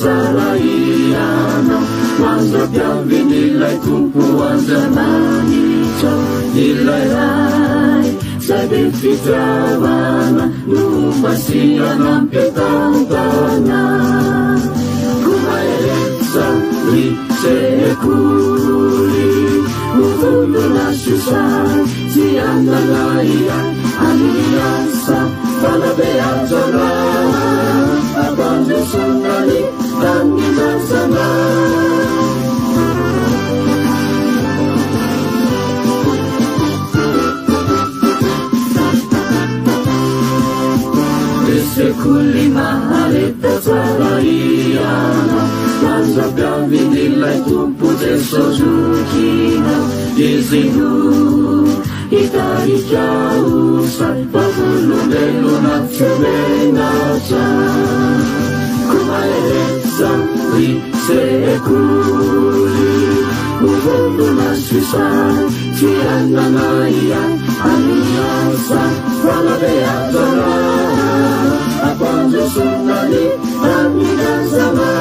tsara ianao mandrapiaviny ilay tompo anjananitra ilay ray zay be fitiavana no masiana mpitantana ko maheretsa ny sekoly movondona sosay tsy andalaia amin'ny asa fanabeazana abandesonany tanimazana sekoly mahareta tsara iana mandrapiaviny ilay tompo jesosokina izy no hitarikausa vavolombelona femenatra ko maheretsa ny sekoly movondona sosay tsy ananaia amin'ny asa fanabeazana abandesonany tanimazana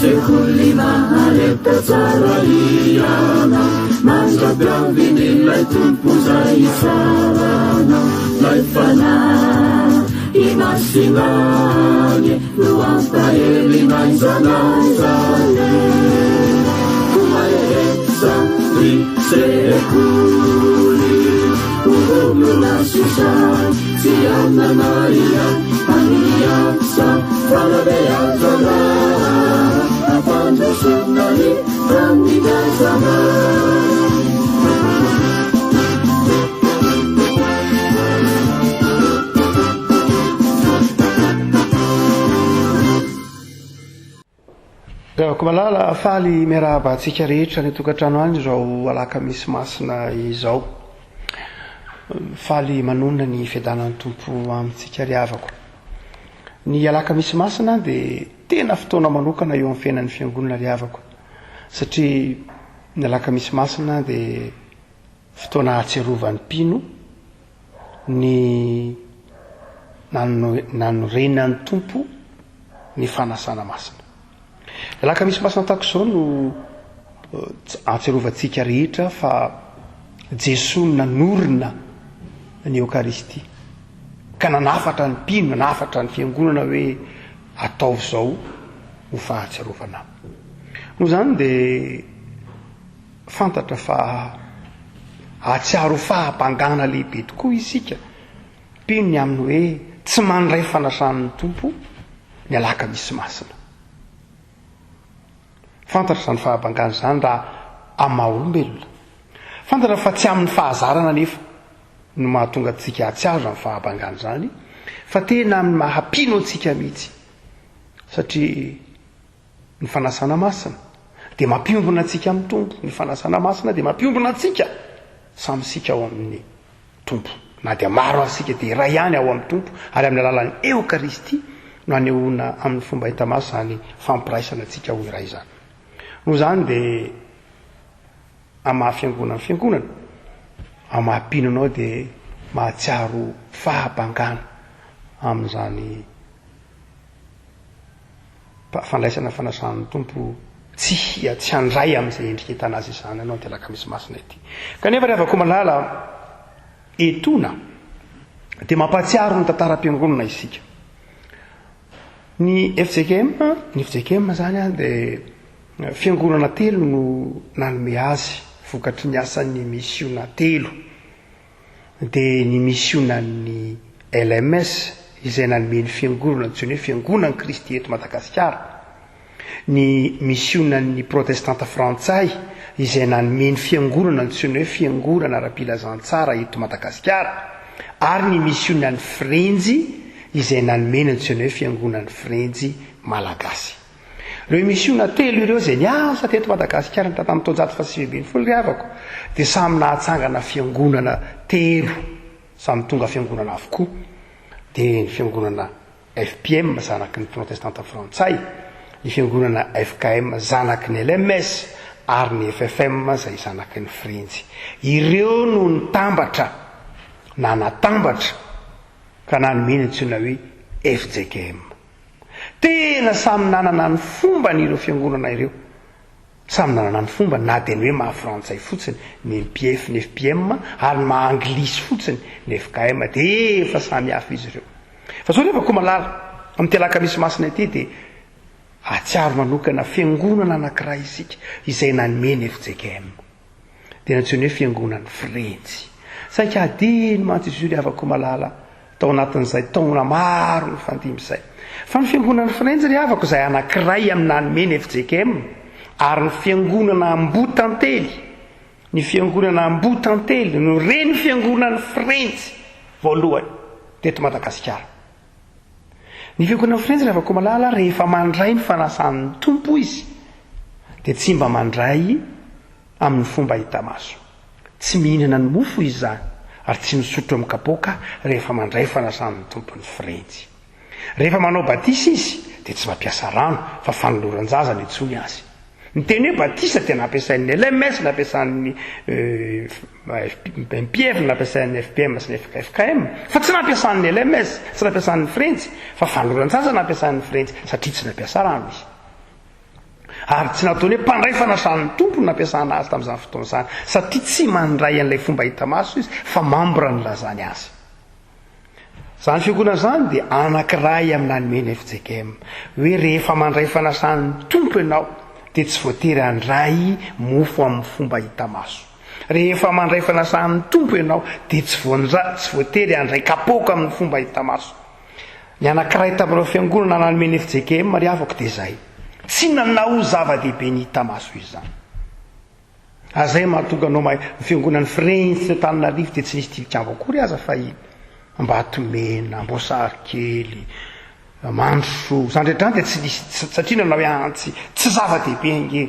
sekoly mahareta tsara iana mandrapiaviny ilay tompo zay sarana lay fanahy imasinany no ampaherinay zanazany ko maheretsa ny sekoly movondona sosay tsy ananaia amin'ny asa fanabeazana abandesonany tanimazana ko malala faly miarahaba atsika rehetra ny tokantrano any zao alaka misy masina izao faly manonona ny fiadanan'ny tompo amintsika riavako ny alaka misy masina dia tena fotoana manokana eo amin'ny fiainan'ny fiangonana riavako satria ny alaka misy masina dia fotoana ahatsiarovany mpino ny nanorenan'ny tompo ny fanasana masina. Alaka misy masina tahaka izao no ahatsiarovantsika rehetra fa Jesosy nanorina ny Eukaristia ka nanafatra ny mpino, nanafatra ny fiangonana hoe ataovy izao ho fahatsiarovana. Noho izany dia fantatra fa ahatsiaro fahabangana lehibe tokoa isika mpino ny aminy hoe tsy mandray fanasan'ny tompo ny alaka misy masina. Fantatra izany fahabangana izany raha amin'ny maha-olombelona. Fantatra fa tsy amin'ny fahazarana nefa no mahatonga antsika ahatsiaro amin'ny fahabangana izany, fa tena amin'ny mahampino antsika mihitsy. Satria ny fanasana masina dia mampiombona antsika amin'ny tompo, ny fanasana masina dia mampiombona antsika samy sika ao amin'ny tompo. Na dia maro antsika dia iray ihany ao amin'ny tompo, ary amin'ny alalan'ny Eukaristia no anehoana amin'ny fomba hita maso izany fampiraisana antsika ho iray izany. Noho izany dia amin'ny mahafiangonana ny fiangonana, amin'ny mahampinonao dia mahatsiaro fahabangana amin'izany fandraisana fanasan'ny tompo tsy handray amin'izay endrika hitana azy izany ianao ny alaka misy masina ity. Kanefa rehefa koa malala etona dia mampatsiaro ny tantaram-piangonana isika. Ny FJKM zany dia fiangonana telo no nanome azy vokatry ny asan'ny misiona telo. Dia ny misionan'ny LMS izay nanome ny fiangonana antsoina hoe fiangonan'i Kristy eto Madagasikara. Ny misionan'ny protestanta frantsay izay nanome ny fiangonana antsoina hoe fiangonana ara-pilazantsara eto Madagasikara. Ary ny misionan'ny Frenjy izay nanome ny antsoina hoe fiangonan'ny Frenjy malagasy. Ireo misiona telo ireo izay niasa teto Madagasikara ny tamin'ny taonjato faha 2020 riavako dia samy nahatsangana fiangonana telo, samy tonga fiangonana avokoa. Dia ny fiangonana FPM zanaky ny protestanta frantsay, ny fiangonana FKM zanaky ny LMS, ary ny FFM zay zanaky ny Frentsy. Ireo no nitambatra na natambatra ka nanomeny antsona hoe FJKM. Tena samy nanana ny fomba n'ireo fiangonana ireo, samy nanana ny fomba, na dia ny hoe maha-frantsay fotsiny ny MPF ny FPM ary maha-anglisy fotsiny ny FKM, dia efa samy hafa izy ireo. Fa sao rehefa koa malala amin'ny Alakamisy masina ity dia atsiaro manokana fiangonana anankiray isika izay nanomeny FJKM, dia nantsony hoe fiangonan'ny Frentsy. Saika adiny mantsy izy io le afaka malala tao anatin'izay taona maro ny fandimizay. Fa ny fiangonan'ny Frentsy ry havako izay anankiray amin'ny nanomeny FJKM, ary ny fiangonana Ambotantely, ny fiangonana Ambotantely no reny fiangonan'ny Frentsy voalohany teto Madagasikara. Ny fiangonan'ny Frentsy ry havako malala rehefa mandray ny fanasan'ny tompo izy dia tsy mba mandray amin'ny fomba hita maso, tsy mihinana ny mofo izy zany ary tsy misotro amin'ny kapoaka rehefa mandray fanasan'ny tompony Frentsy. Rehefa manao batisa izy dia tsy mampiasa rano fa fanoloran-jaza ny itsony azy. Ny teny hoe batisa dia nampiasain'ny LMS, nampiasain'ny MPF, nampiasain'ny FPM sy ny FKM, fa tsy nampiasan'ny LMS, tsy nampiasan'ny Frentsy, fa fanoloran-jaza nampiasan'ny Frentsy satria tsy nampiasa rano izy. Ary tsy nataony hoe mpandray fanasan'ny tompo nampiasana azy tamin'izany fotoana izany, satria tsy mandray an'ilay fomba hita maso izy fa mambora ny lazany azy. Zany fiangonana zany dia anankiray amin'ny nanomeny FJKM, hoe rehefa mandray fanasan'ny tompo ianao dia tsy voatery handray mofo amin'ny fomba hita maso. Rehefa mandray fanasan'ny tompo ianao dia tsy voatery handray kapoaka amin'ny fomba hita maso. Ny anankiray tamin'ireo fiangonana nanomeny FJKM ry havako dia izay, tsy nanao zava-dehibe ny hita maso izy zany. Azay mahatonga anao ny fiangonan'ny Frentsy Antananarivo dia tsy nisy tilikambo akory aza fa Ambatomena, Amboasarikely, Mandrosoa, zany rehetra dia tsy nisy, satria nanao antsy tsy zava-dehibe nge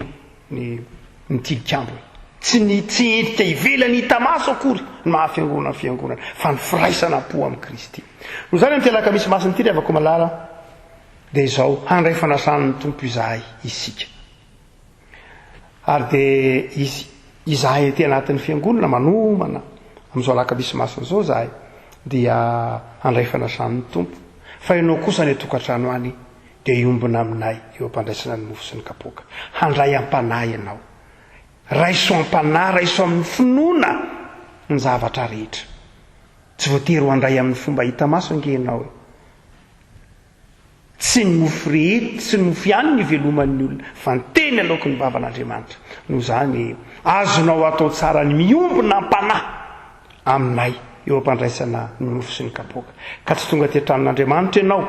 ny tilikambo, tsy endrika ivelany hita maso akory ny mahafiangonana fiangonana fa ny firaisana po amin'ny Kristy. No zany amin'ny Alakamisy masina ity rehefa malala dia izao handray fanasan'ny tompo izahay isika. Ary dia izahay ety anatin'ny fiangonana manomana amin'izao Alakamisy masina izao izahay dia handray fanasan'ny tompo. Fa ianao kosa ny tokantrano any dia iombona aminay eo ampandraisana ny mofo sy ny kapoaka. Handray am-panahy ianao, raiso am-panahy, raiso amin'ny finoana ny zavatra rehetra. Tsy voatery ho handray amin'ny fomba hita maso ange ianao. Tsy ny mofo rehetra, tsy ny mofo ihany ny veloman'ny olona, fa ny teny aloka ny bavan'Andriamanitra. Noho izany azonao atao tsara ny miombona am-panahy aminay eo ampandraisana ny mofo sy ny kapoaka. Ka tsy tonga tetranon'Andriamanitra ianao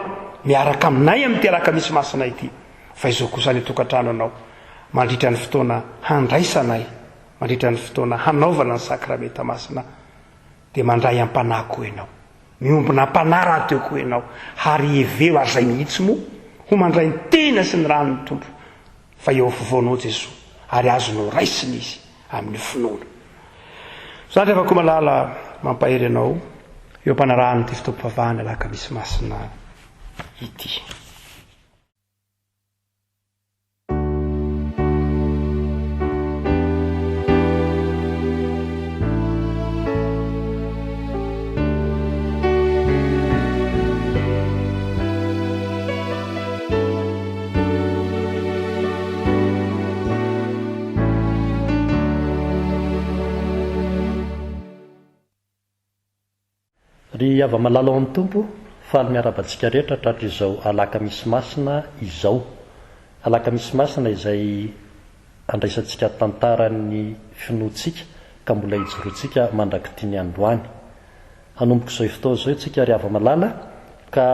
miaraka aminay amin'ny Alakamisy masina ity, fa izao kosa ny tokantrano anao mandritra ny fotoana handraisanay, mandritra ny fotoana hanaovana ny sakramenta masina, dia mandray am-panahy koa ianao, miombona am-panahy raha teo koa ianao, ary eveo ary izay mihitsy moa ho mandray ny tena sy ny ranony tompo fa eo afovoanao Jesosy, ary azonao raisiny izy amin'ny finoana. Zany rehefa koa malala mampahery ianao eo ampanarahany ity fitoam-pivavahana Alakamisy masina ity. Ry ava-malala ao amin'ny tompo, faly miarabantsika rehetra tratra izao Alakamisy masina izao. Alakamisy masina izay andraisantsika tantarany finoantsika ka mbola hijoroantsika mandraky ny androany. Hanomboka izao fotoana izao isika ry ava-malala ka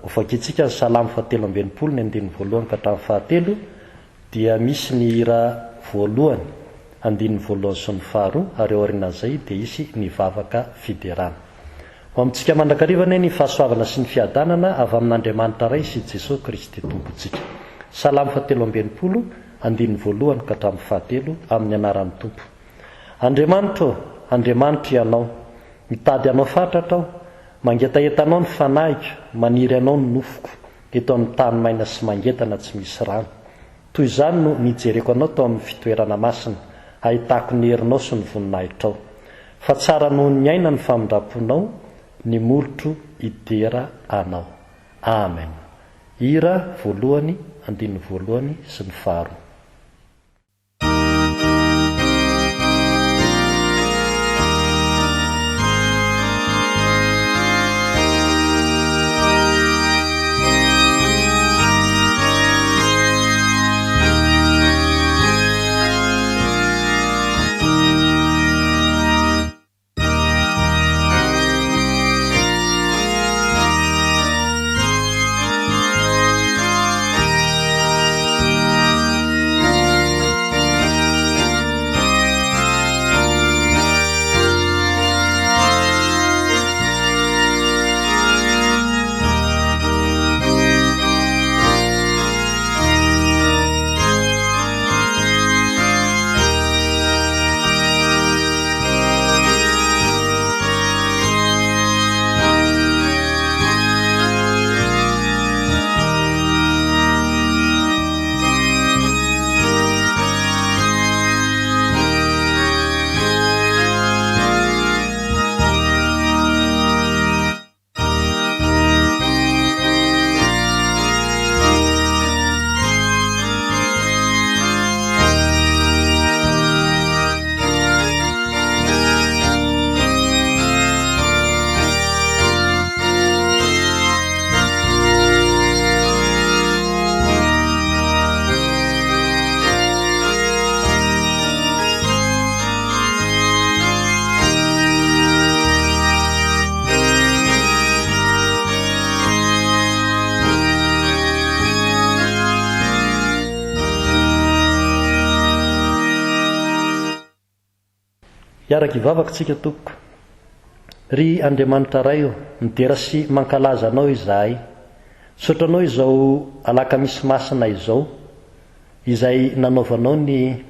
ovakitsika ny salamo 7:20 ny andiny voalohany ka hatramin'ny fahatelo dia misy ny hira voalohany, andiny voalohany sy ny faharoa, ary aorinan'izay dia isy ny vavaka fiderana. Ho amintsika mandrakarivana ny fahasoavana sy ny fiadanana avy amin'Andriamanitra ray sy Jesosy Kristy tompontsika. Salamo 7:20 andiny voalohany ka hatramin'ny fahatelo amin'ny anaran'ny tompo. Andriamanitra, Andriamanitra ianao, mitady anao fatratra aho, mangetaentanao ny fanahiko, maniry anao ny nofoko eto amin'ny tany maina sy mangetana tsy misy rano. toy izany no nijereko anao tao amin'ny fitoerana masina, ahitako ny herinao sy ny voninahitrao. Fa tsara noho ny aina ny famindraponao, ny molotro idera anao. Amen. Hira voalohany, andiny voalohany sy ny faharoa. Iaraka ivavaka tsika toko. Ry Andriamanitra ray midera sy mankalaza anao izahay. Sotranao izao alakamisy masina izao, izay nanaovanao ny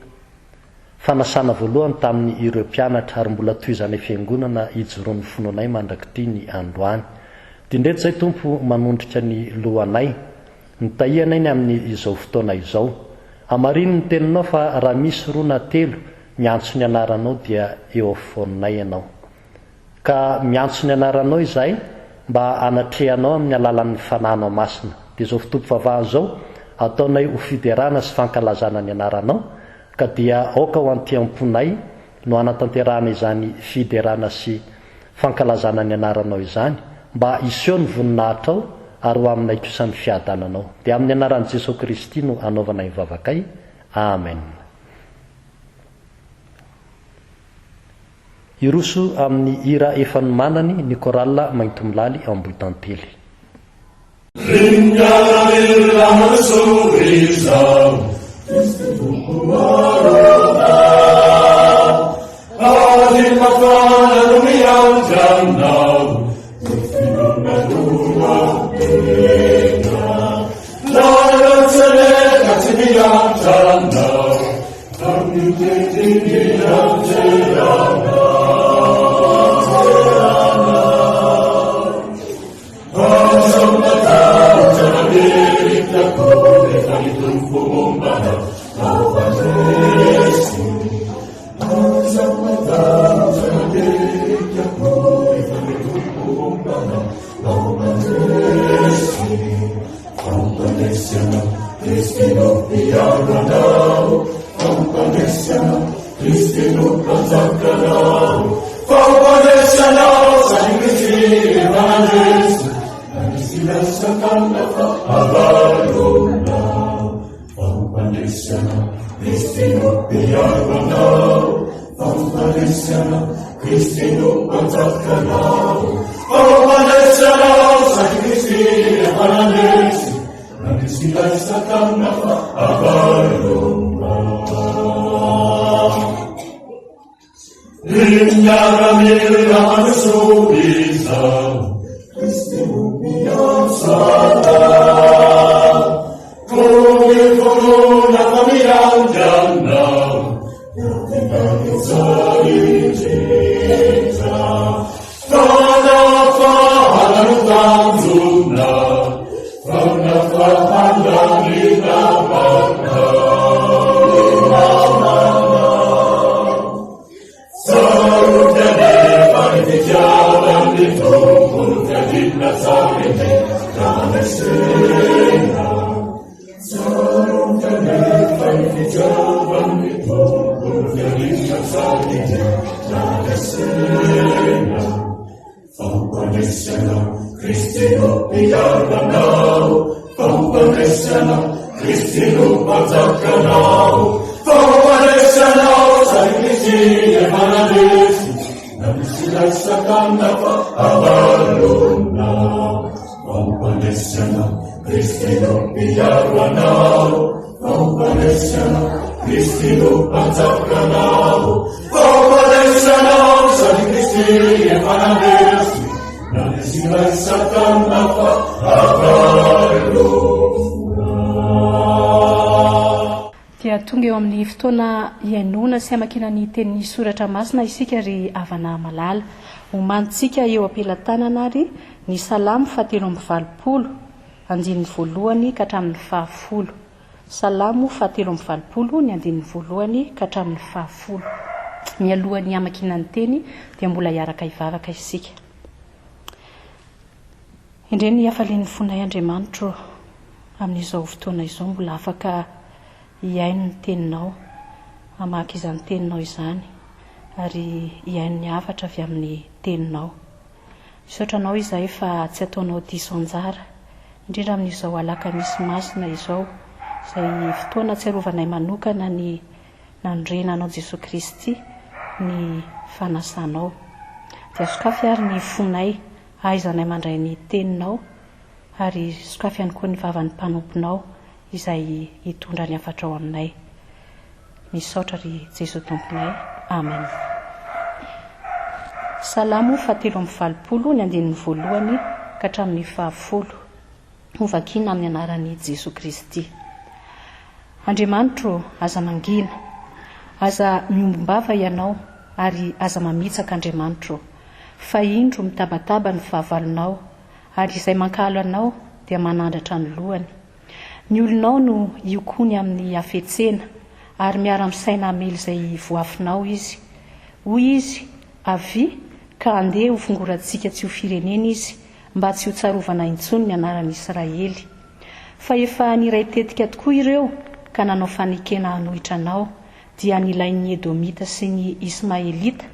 fanasana voalohany tamin'ny ireo mpianatra ary mbola toy izany fiangonana ijoroan'ny fononay mandrakity ny androany. Tindreto zay Tompo manondrika ny lohanay, nitahianay ny amin'ny izao fotoana izao. Amariny ny teninao fa raha misy roa na telo miantso ny anaranao dia eo afovoanay ianao. Ka miantso ny anaranao izahay mba anatrehanao amin'ny alalan'ny fananao masina. Dia izao fitompo vavahana izao ataonay ho fiderana sy fankalazana ny anaranao, ka dia aoka ho antiam-ponay no anatanterahana izany fiderana sy fankalazana ny anaranao izany, mba iseho ny voninahitrao ary ho aminay kosa ny fiadananao. Dia amin'ny anaran'i Jesosy Kristy no anaovana ivavakay. Amen. Iroso amin'ny hira efa nomanany ny korala mainto milaly ao ambohy tantely. From the dia tonga eo amin'ny fotoana iainona sy amakina ny tenin'ny soratra masina isika ry avana malala homantsika eo ampelantanana ary ny salamo 7:20 andinin'ny voalohany ka hatramin'ny 10. Salamo 7:20 ny andinin'ny voalohany ka hatramin'ny 10. Mialohan'ny amakina ny teny dia mbola hiaraka ivavaka isika. Indreny hafalian'ny fonay Andriamanitro amin'izao fotoana izao mbola afaka hiaino ny teninao, hamaky izany teninao izany ary hiaino ny hafatra avy amin'ny teninao. Isotranao izay fa tsy ataonao diso anjara indrindra amin'izao alakamisy masina izao izay fotoana tserovanay manokana ny nandrenanao Jesosy Kristy ny fanasanao. Dia sokafy ary ny fonay aizanay mandray ny teninao ary sokafy ihany koa ny vavan'ny mpanomponao izay hitondra ny hafatra ao aminay. Misaotra ry Jesosy tomponay. Amen. Salamo 7:20 ny andinin'ny voalohany ka hatramin'ny 10. Hovakiana amin'ny anaran'i Jesosy Kristy. Andriamanitro, aza mangina, aza miombava ianao ary aza mamitsaka Andriamanitro. Fa indro mitabataba ny fahavalonao ary izay mankalo anao dia manandratra ny lohany. Ny olonao no iokony amin'ny hafetsena ary miara-misaina amely izay voafinao izy. Hoy izy, avy ka andeha ho fongorantsika tsy ho firenena izy mba tsy ho tsarovana intsony ny anaran'i Israely. Fa efa niray tetika tokoa ireo ka nanao fanekena hanohitra anao dia nilain'ny Edomita sy ny Ismaelita,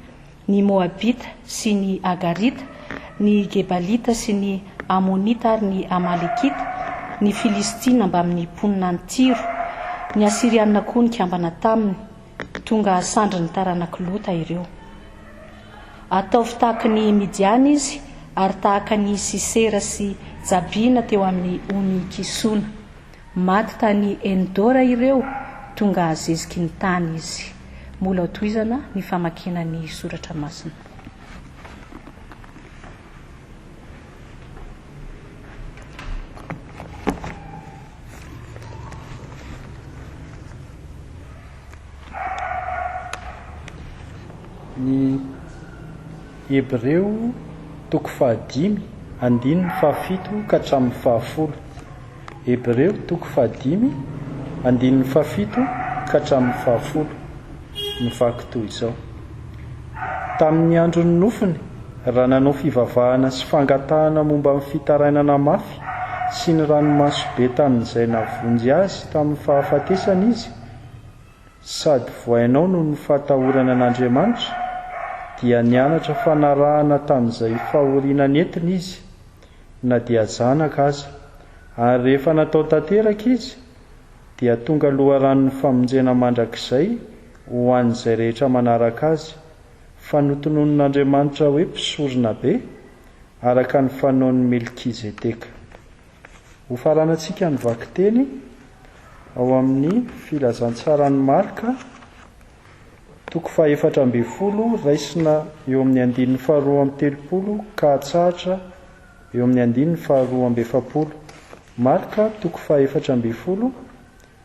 ny Moabita sy ny Agarita, ny Gebalita sy ny Amonita ary ny Amalekita, ny Filistina mba amin'ny ponina ny Tiro, ny Asiriana koa ny kambana taminy, tonga sandry ny taranaka Lota ireo. Ataovy tahaka ny Midiany izy ary tahaka ny Sisera sy Jabina teo amin'ny ony Kisona. Maty tany Endora ireo, tonga zeziky ny tany izy. Mola hotoizana ny famakina ny soratra masina. Ny Hebreo 5 andininy 7 ka hatramin'ny 10. Hebreo 5 andininy 7 ka hatramin'ny 10. Mivaky toy izao. Tamin'ny andron'ny nofiny raha nanao fivavahana sy fangatahana momba amin'ny fitarainana mafy sy ny ranomasobe tamin'izay navonjy azy tamin'ny fahafatesana izy, sady voainao no ny fahatahorana an'Andriamanitra, dia nianatra fanarahana tamin'izay fahoriana nentina izy, na dia zanaka aza, ary rehefa natao tanteraka izy dia tonga loharanon'ny famonjena mandrakizay ho an'izay rehetra manaraka azy, fa notonon'Andriamanitra hoe mpisorona be araka ny fanaon'ny Melkisedeka. Ho faranantsika ny vaky teny ao amin'ny filazantsarany Marka 4:20 raisina eo amin'ny andininy 2:30 ka hatsahatra eo amin'ny andininy 2:70. Marka 4:20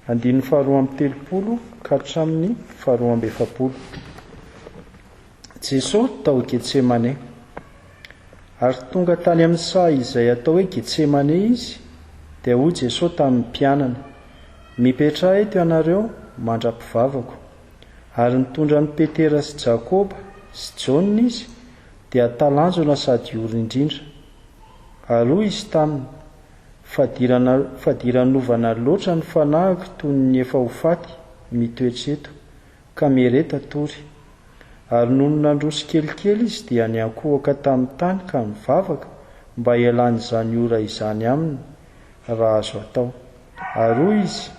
andininy 2:30 ka hatramin'ny 2:70. Jesosy tao Getsemane. Ary tonga tany amin'ny saha izay atao hoe Getsemane izy, dia hoy Jesosy tamin'ny mpianany, mipetraha eto ianareo mandra-pivavako. Ary nitondra ny Petera sy Jakoba sy Jaona izy dia talanjona sady ora indrindra. Ary hoy izy taminy, fadiranovana loatra ny fanahiko toy ny efa ho faty mitoetreto ka mereta tory ary noho nandroso kelikely izy dia niankohaka tamin'ny tany ka mivavaka mba hialan'izany ora izany aminy raha azo atao ary hoy izy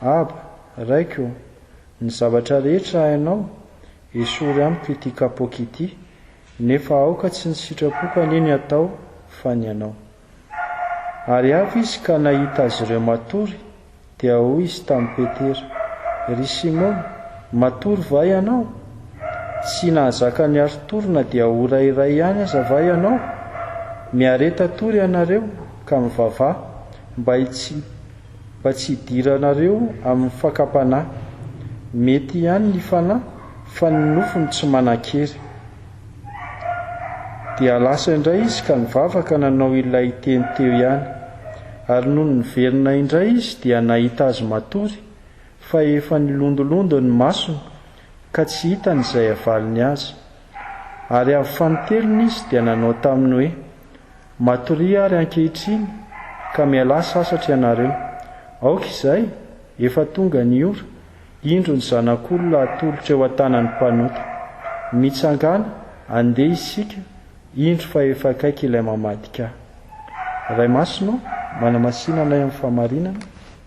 aba raiko ny zavatra rehetra hainao esory amiko ity kapoaka ity nefa aoka tsy ny sitrapoka neny atao fa ny anao ary avy izy ka nahita azy ireo matory dia hoy izy tamin'ny petera ry simona matory va ianao tsy nahazaka ny aritorina dia ora iray ihany aza va ianao miareta tory ianareo ka mivavah mba tsy hidiranareo amin'ny fakapanahy mety ihany ny fanahy fa ny nofony tsy manan-kery dia lasa indray izy ka nivavaka nanao ilay teny teo ihany ary noho niverina indray izy dia nahita azy matory fa efa nilondolondo ny masony ka tsy hitan'izay avaliny azy ary avy fanotelony izy dia nanao taminy hoe matory ary ankehitriny ka miala sasatra ianareo aoka izay efa tonga ny ora indro ny zanak'olona atolotra eo an-tanan'ny mpanota mitsangana andeha isika indro fa efa akaiky ilay mamadika ray masonao manamasinanay amin'ny fahamarinana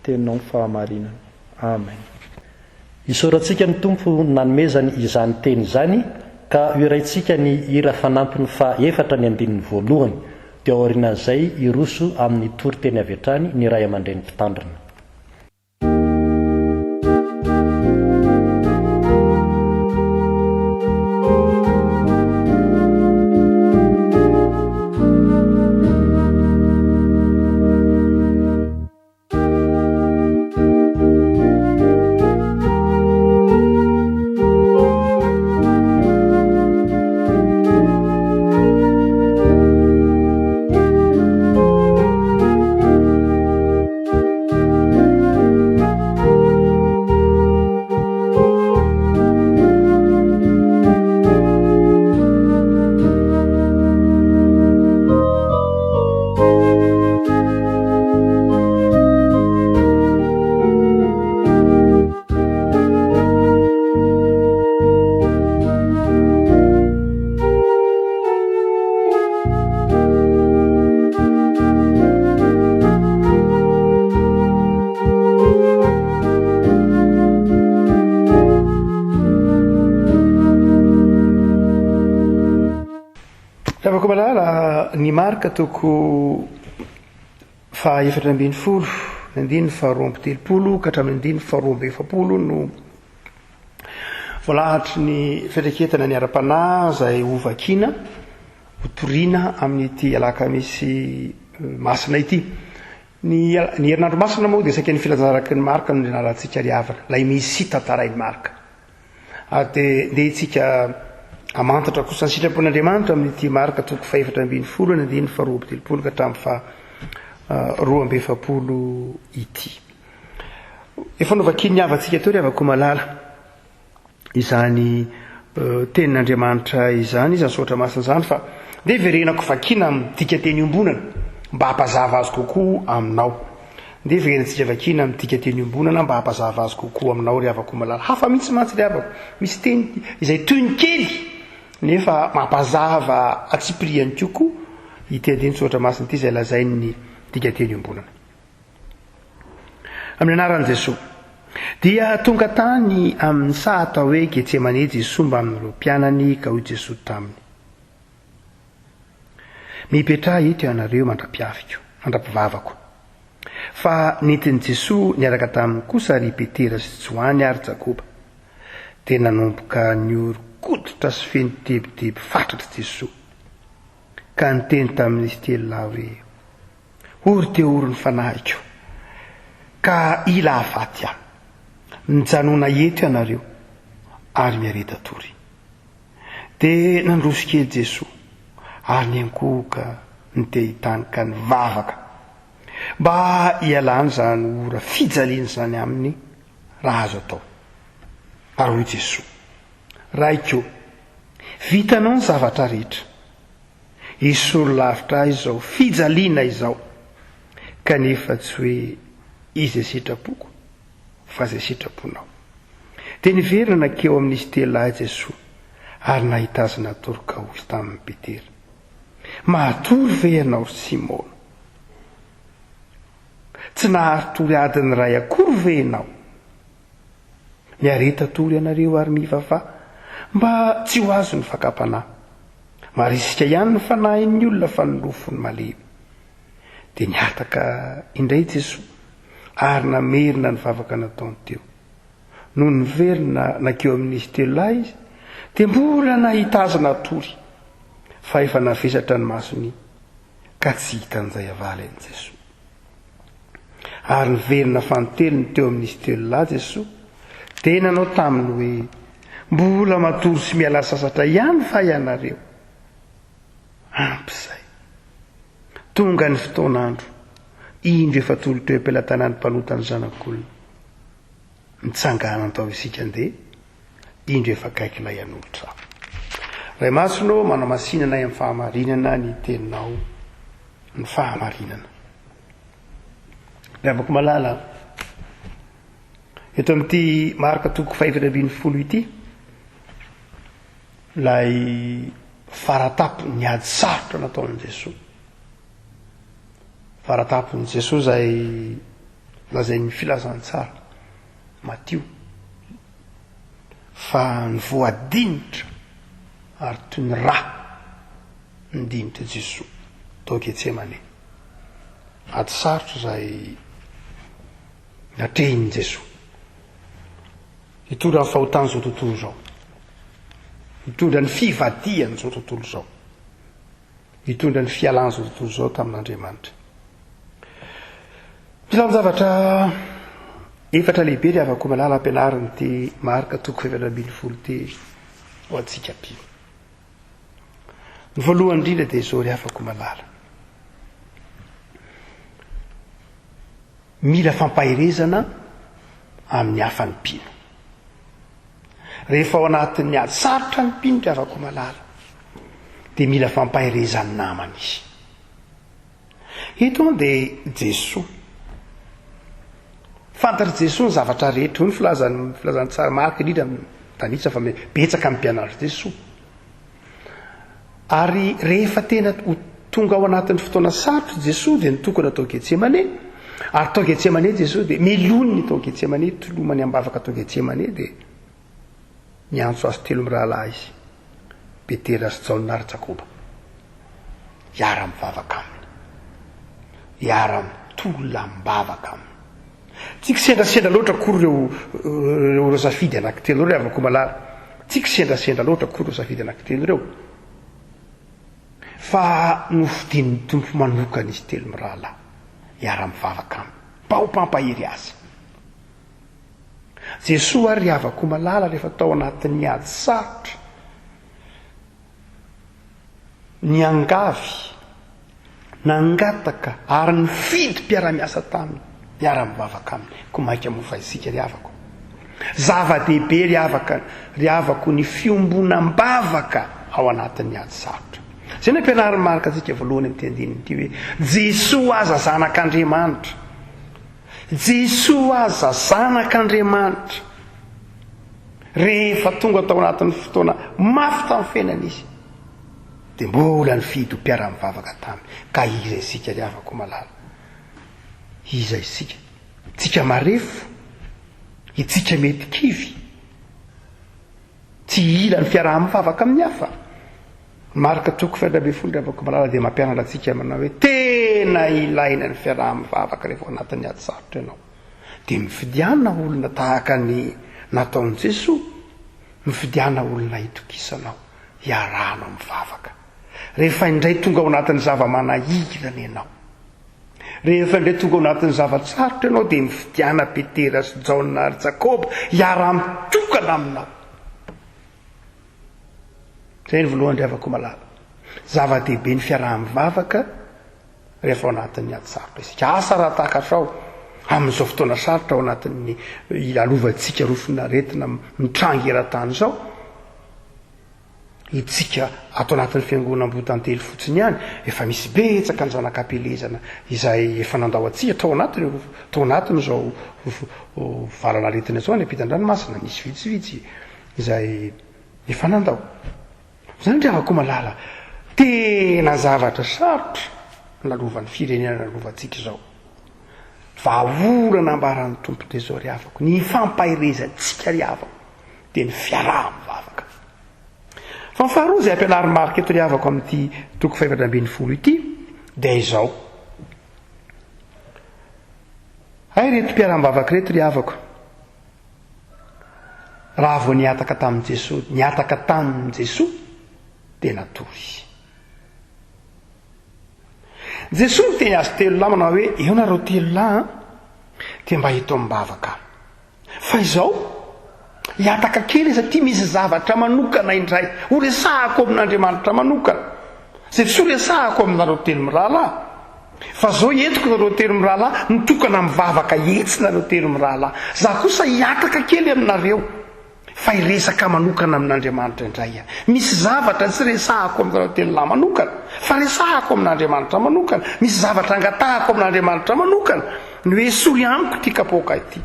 teninao ny fahamarinana amen. Isaorantsika ny tompo nanomezany izany teny izany ka iraintsika ny hira fanampiny fa efatra ny andininy voalohany dia aorian'izay iroso amin'ny tory teny avy hatrany ny ray aman-dreny mpitandrina. Zavako malala ny marika toko fa 4 andiny faharoa amby telopolo ka hatramin'ny andiny faharoa amby efapolo no voalahatry ny fetraketana ny ara-panahy izay ovakina hotoriana amin'ity alakamisy masina ity. Ny herinandro masina moa dia saika ny filazaraky ny marika no nalatsika riavana lay misy tantaray ny marika dia ndeha itsika amantatra kosa ny sitrapon'Andriamanitra amin'ity marika toko fa 4 andiny faharoa amby telopolo ka hatramin'ny faharoa amby efapolo ity. Efa novakiny avatsika teo ry avako malala izany tenin'Andriamanitra izany izy nisotra masina izany fa dia verenako vakina midika teny ombonana mba hampazava azy kokoa aminao. Dia verenantsika vakina midika teny ombonana mba hampazava azy kokoa aminao ry avako malala. Hafa mihitsy mantsy ry avako misy teny izay toy ny kely nefa mampazava atsipriany kokoa ity andiny sotra masina ity izay lazainy ny midika teny ombonana. Amin'ny anaran'i Jesosy dia tonga tany amin'ny sahata hoe Getsemane Jesosy mba amin'ireo mpianany ka hoy Jesosy taminy mipetraha eto ianareo mandra-pivavako. Fa nentiny Jesosy niaraka taminy kosa ry Petera sy Johany ary Jakoba dia nanomboka niorikototra sy feno tebotebo fatratra Jesosy ka niteny tamin'izy telo lahy hoe ory dia ory ny fanahiko ka ila afaty aho nijanona eto ianareo ary miareta tory. Dia nandroso kely Jesosy ary niankohoka ny te hitany ka nivavaka mba hialany zany ora fijaliana zany aminy raha azo atao. Ary hoy Jesosy raiko vitanao ny zavatra rehetra isolo lavitra izao fijaliana izao kanefa tsy hoe izy sitrapoko fa zay sitraponao. Dia niverina nakeo amin'izy telo Jesoa ary nahitazana toroka ho izy tamin'ny Petera. Mahatory ve ianao Simona? Tsy naharitory adiny ray akory ve ianao? Miareta tory ianareo ary mivavah mba tsy ho azo ny fakapanahy. Marisika ihany ny fanahin'ny olona fa ny lofony malemy. Dia niataka indray Jesoa ary namerina ny vavaka nataony teo. No niverina nakeo amin'izy telo lahy izy dia mbola nahitazana tory fa efa navesatra ny masony ka tsy hitan'izay avaly an'i Jesoa. Ary niverina fanotelony teo amin'izy telo lahy Jesoa dia nanao taminy hoe mbola matory sy miala sasatra ihany fa ianareo. Ampy izay. Tonga ny fotoan'andro indro efa tolotra eo am-pelatanan'ny mpanota ny zanak'olona. Mitsangana atao isika andeha indro efa kaiky ilay hanolotra. Ray masonao manao masinana amin'ny fahamarinana ny teninao ny fahamarinana. Ravako malala eto amin'ity marika toko 520 ity lay faratapo ny ady sarotra nataon'i Jesoa. Faratapon'i Jesoa zay lazain'ny filazantsara Matio fa ny voadinitra ary toy ny ra ny dinitra Jesoa tao Getsemane. Ady sarotra zay natrehin'i Jesoa hitondra ny fahotany zao tontolo zao, hitondra ny fivadiany zao tontolo zao, hitondra ny fialany zao tontolo zao tamin'Andriamanitra. Mila zavatra efatra lehibe ry havako malala ampianariny ty marika toko 520 ty ho antsika pio. Ny voalohany indrindra dia izao ry havako malala. Mila fampahirezana amin'ny hafa ny mpino. Rehefa ao anatin'ny ady sarotra ny mpino ry havako malala dia mila fampahirezany namany izy. Eto dia Jesoa. Fantatry Jesoa ny zavatra rehetra, ny filazany tsara marika indrindra tanisa fa betsaka amin'ny mpianatra Jesoa. Ary rehefa tena tonga ao anatin'ny fotoana sarotra Jesoa dia nitokana tao Getsemane. Ary tao Getsemane Jesoa dia melony tao Getsemane, tolomany ambavaka tao Getsemane dia niantso azy telo mirahalahy izy, Petera sy Jaona ary Jakoba. Iara mivavaka aminy, iara mitolona mivavaka aminy. Tsika sendrasendra loatra kory reo safidy anankitelo reo avako malala. Tsika sendrasendra loatra kory reo safidy anankitelo reo. Fa nofidian'ny tompo manokana izy telo mirahalahy, iara mivavaka aminy, mba ho mpampahiry azy. Jesoa ary havako malala rehefa tao anatin'ny ady sarotra, niangavy, nangataka ary nifidy mpiara-miasa taminy, miara mivavaka aminy. Ko maika mofa isika ry havako. Zava-dehibe ry havako ny fiombonam-bavaka ao anatin'ny ady sarotra. Zay ny ampianariny marika antsika voalohany amin'ny tendininy ity hoe Jesoa aza zanak'Andriamanitra. Jesoa aza zanak'Andriamanitra. Rehefa tonga tao anatin'ny fotoana mafy tamin'ny fiainana izy dia mbola nifidy ho mpiara-mivavaka taminy. Ka iza isika ry havako malala? Iza isika? Tsika marefo, itsika mety kivy, tsy ila ny fiaraha-mivavaka amin'ny hafa. Marika toko 520 ry havako malala dia mampianatra antsika manao hoe tena ilaina ny fiaraha-mivavaka rehefa anatin'ny ady sarotra ianao. Dia mifidiana olona tahaka ny nataon'i Jesoa, mifidiana olona hitokisanao, iarahanao mivavaka. Rehefa indray tonga ao anatin'ny zava-manahirana ianao, rehefa indray tonga ao anatin'ny zavatsarotra ianao dia mifidiana Petera sy Jaona ary Jakoba, iara-mitokana aminao. Zay ny voalohany ry havako malala. Zava-dehibe ny fiaraha-mivavaka rehefa ao anatin'ny ady sarotra isika. Asa raha takatao amin'izao fotoana sarotra ao anatin'ny alovantsika rofina aretina mitrangy era-tany izao itsika atao anatin'ny fiangonam-botantely fotsiny ihany efa misy betsaka ny zanakapelezana izay efa nandao atsika tao anatiny zao valana retina zao ny ampitan-dranomasina misy vitsivitsy izay efa nandao zany ndry avako malala tena zavatra sarotra nalovan'ny firenena nalovantsika zao vaorana ambaran'ny tompo tezao ry avako ny fampahirezantsika ry avako dia ny fiaraha-mivavaka fa ny faharoa zay ampianary marika eto ry avako amin'ity toko 720 ity dia izao ay reto mpiara-mivavaka reto ry avako raha vao niataka tamin'i Jesosy dia natory Jesosy ny teny azy telo lahy manao hoe eo nareo telo lahy dia mba hito mivavaka fa izao hiataka kely satria misy zavatra manokana indray horesahako amin'Andriamanitra manokana zay tsy horesahako aminareo telo mirahalahy fa zao entiko nareo telo mirahalahy nitokana mivavaka etsy nareo telo mirahalahy za kosa hiataka kely aminareo fa hiresaka manokana amin'Andriamanitra indray misy zavatra tsy resahako aminareo telo lahy manokana fa resahako amin'Andriamanitra manokana misy zavatra angatahako amin'Andriamanitra manokana ny hoe sory amiko ty kapoka ity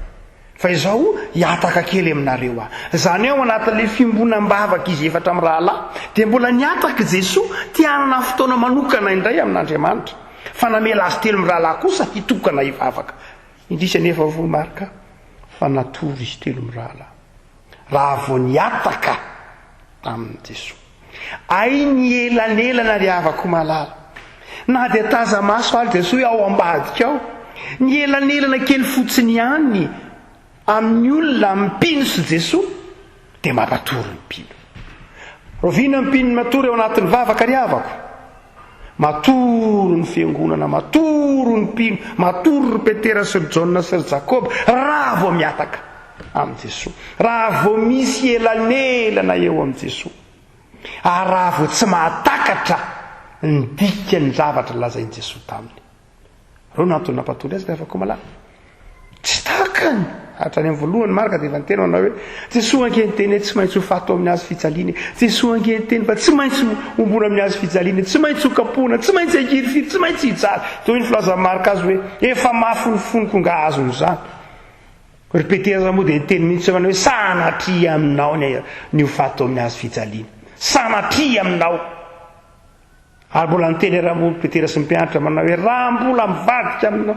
fa izao hiataka kely aminareo zany eo anatin'le fimbonam-bavaka izy efatra amin'ny rahalahy dia mbola niataka Jesosy tianana fotoana manokana indray amin'Andriamanitra fa namela azy telo mirahalahy kosa hitokana hivavaka indrisany efa vomarika fa natory izy telo mirahalahy raha vao niataka tamin'i Jesosy ay ny elanelana ry avako malala na dia taza maso aly Jesosy ao ambadika ao ny elanelana kely fotsiny ihany amin'ny olona mipino sy Jesosy dia mampatory ny mpino rovina mpino matory eo anatin'ny vavaka ry avako matory ny fiangonana matory ny mpino matory ry Petera sy ry Jaona sy ry Jakoba raha vao miataka amin'i Jesosy raha vao misy elanelana eo amin'i Jesosy ary raha vao tsy mahatakatra ny dikany zavatra lazain'i Jesosy taminy reo natony nampatory azy afako malala tsy takany hatrany amin'ny voalohany marika dia efa niteny manao hoe Jesosy ankenyteny tsy maintsy ho fato amin'ny azy fijaliana Jesosy ankenyteny fa tsy maintsy ombona amin'ny azy fijaliana tsy maintsy ho kapoana tsy maintsy ankirifiry tsy maintsy hijaly toy ny filazan'ny marika azy hoe efa mafy ny foniko nga azony zany ry Petera moa dia niteny mihitsy manao hoe sanatria aminao ny ho fato amin'ny azy fijaliana sanatria aminao ary mbola niteny raha Petera sy mpianatra manao hoe raha mbola mivadika aminao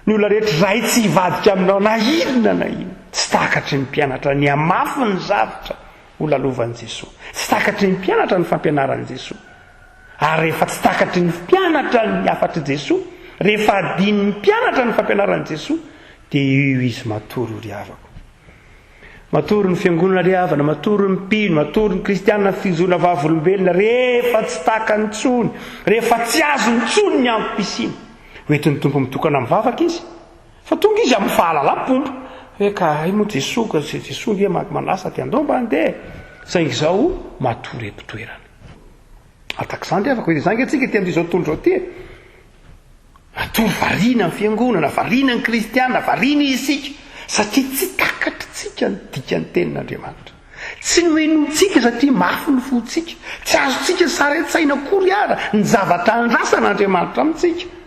ny olona rehetra ray tsy hivadika aminao na inona tsy takatry ny mpianatra ny amafy ny zavatra ho lalovan'i Jesosy tsy takatry ny mpianatra ny fampianaran'i Jesosy ary rehefa tsy takatry ny mpianatra ny afatry Jesosy rehefa adiny ny mpianatra ny fampianaran'i Jesosy dia io izy matory ry havako matory ny fiangonana ry havana matory ny mpino matory ny kristianina fizona vavolombelona rehefa tsy takany tsony rehefa tsy azo ny tsony ny ampisina hoentin'ny tompo mitokana mivavaka izy fa tonga izy amin'ny fahalalam-pomba hoe ka ay moa Jesosy ka Jesosy nge manasa ty andao mba andeha saingy izao matory eto toerana atak'izany ry afaka hoe zany antsika ty amin'izao tontolo zao ty matory variana ny fiangonana variana ny kristianina variana isika satria tsy takatritsika ny dikany tenin'Andriamanitra tsy noenontsika satria mafy ny fontsika tsy azotsika saretsaina kory ara ny zavatra andrasan'Andriamanitra amintsika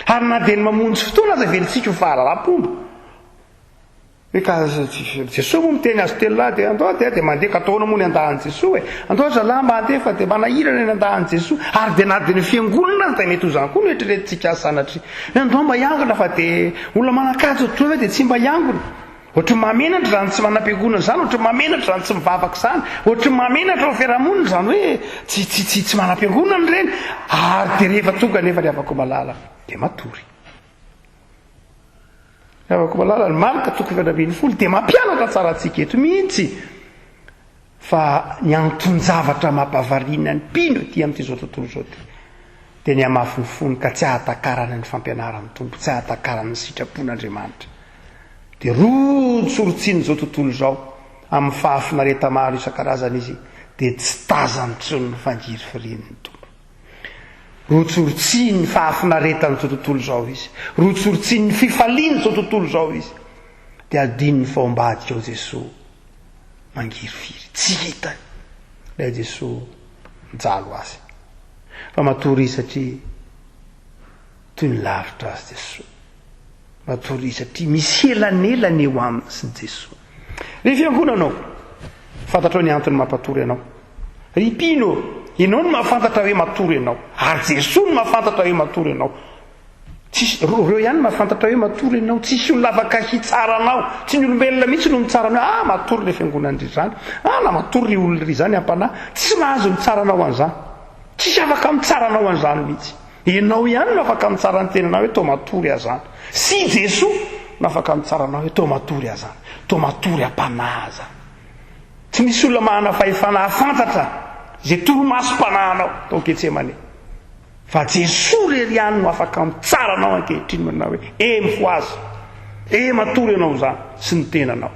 ary na dia ny mamonjy fotoana aza velontsika ho fahalalam-pomba hoe ka Jesosy moa miteny azy telo lahy dia andao dia mandeha kataona moa ny andahan'i Jesosy andao zalahy mba andeha fa dia manahirana ny andahan'i Jesosy ary dia na dia ny fiangonana dia mety ho zany koa no eritreretintsika azy sanatria andao mba hiangona fa dia olona manakajo ohatry hoe dia tsy mba hiangona ohatry mamenatra zany tsy manam-piangonana zany ohatry mamenatra zany tsy mivavaka zany ohatry mamenatra ho fiarahamonina zany hoe tsy manam-piangonana reny ary dia rehefa tonga nefa ry avako malala dia matory avako malala ny marika toko 720 dia mampianatra tsara antsika eto mihitsy fa ny anton-javatra mampavariana ny mpino ty amin'ity zao tontolo zao ty dia ny amafy ny fony ka tsy ahatakarana ny fampianaran'ny tompo tsy ahatakarana ny sitrapon'Andriamanitra dia rotsorotsiny zao tontolo zao amin'ny fahafinareta maro isan-karazana izy dia tsy tazany tsony ny fangiry fireniny tompo rotsorotsiny ny fahafinaretany zao tontolo zao izy rotsorotsiny ny fifaliany zao tontolo zao izy dia adiny ny faombadika ao Jesosy mangirifiry tsy hitany lay Jesosy mijalo azy fa matory satria toy ny lavitra azy Jesosy matory satria misy elanelany eo aminy sy Jesosy ry fiangonanao fantatra ny antony mampatory anao ry mpino ianao no mahafantatra hoe matory ianao ary Jesosy no mahafantatra hoe matory ianao tsisy reo ihany mahafantatra hoe matory ianao tsisy olona afaka hitsaranao tsy ny olombelona mihitsy no mitsaranao matory le fiangonan'ry zany na matory ry olona ry zany ampanahy tsy mahazo mitsaranao an'izany tsisy afaka mitsaranao an'izany mihitsy ianao ihany no afaka mitsara ny tenanao hoe to matory azany sy Jesosy no afaka mitsaranao hoe to matory azany to matory ampanahy zany tsy misy olona mahana fahefana afantatra zay toromasom-panahanao to Getsemane fa Jesosy rery ihany no afaka mitsaranao ankehitriny manao hoe mifoazy matory ianao zany sy ny tenanao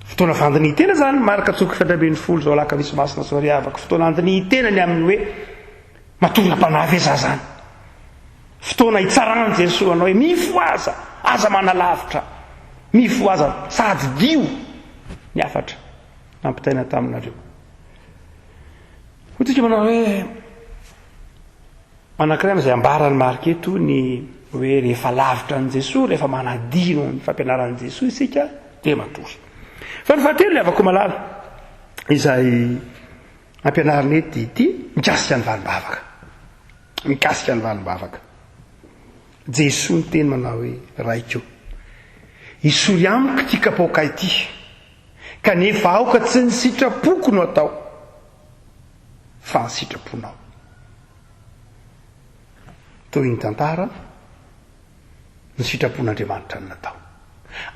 fotoana fandinihitena zany maraka tsoky fatraben'ny folo zao alaka misy masina zao ry avaka fotoana andinihitena ny amin'ny hoe matory ampanahy eza zany fotoana hitsarana Jesosy anao hoe mifoaza aza manalavitra mifoaza sady dio ny afatra nampitaina taminareo hotsika manao hoe anankiray am'izay ambarany marika eto ny hoe rehefa lavitra an' Jesosy rehefa manadino ny fampianaran'i Jesosy isika dia matory fa ny fahatelo ny avako malala izay ampianariny ety ity mikasika ny valim-bavaka mikasika ny valim-bavaka Jesosy ny teny manao hoe raiko isory amiko ty kapoka ity kanefa aoka tsy ny sitrapoko no atao fa ny sitraponao toy ny tantara ny sitrapon'Andriamanitra ny natao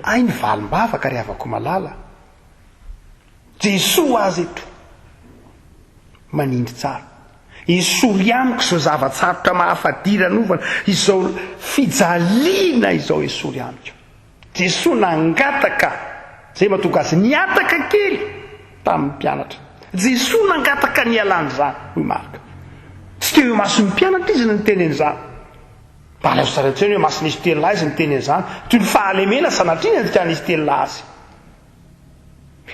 ay ny valim-bavaka ry avako malala Jesosy azy eto manindry tsara isory amiko izao zavatsarotra mahafadiran'ovana izao fijaliana izao isory amiko Jesosy nangataka zay mahatonga azy niataka kely tamin'ny mpianatra Jesosy nangataka ny alany zany hoy marika tsy teo mason'ny mpianatra izy ny teny an'izany mba alazo tsaratseny hoe masony izy telo lahy izy ny teny an'izany toy ny fahalemena sanatriny andikany izy telo lahy azy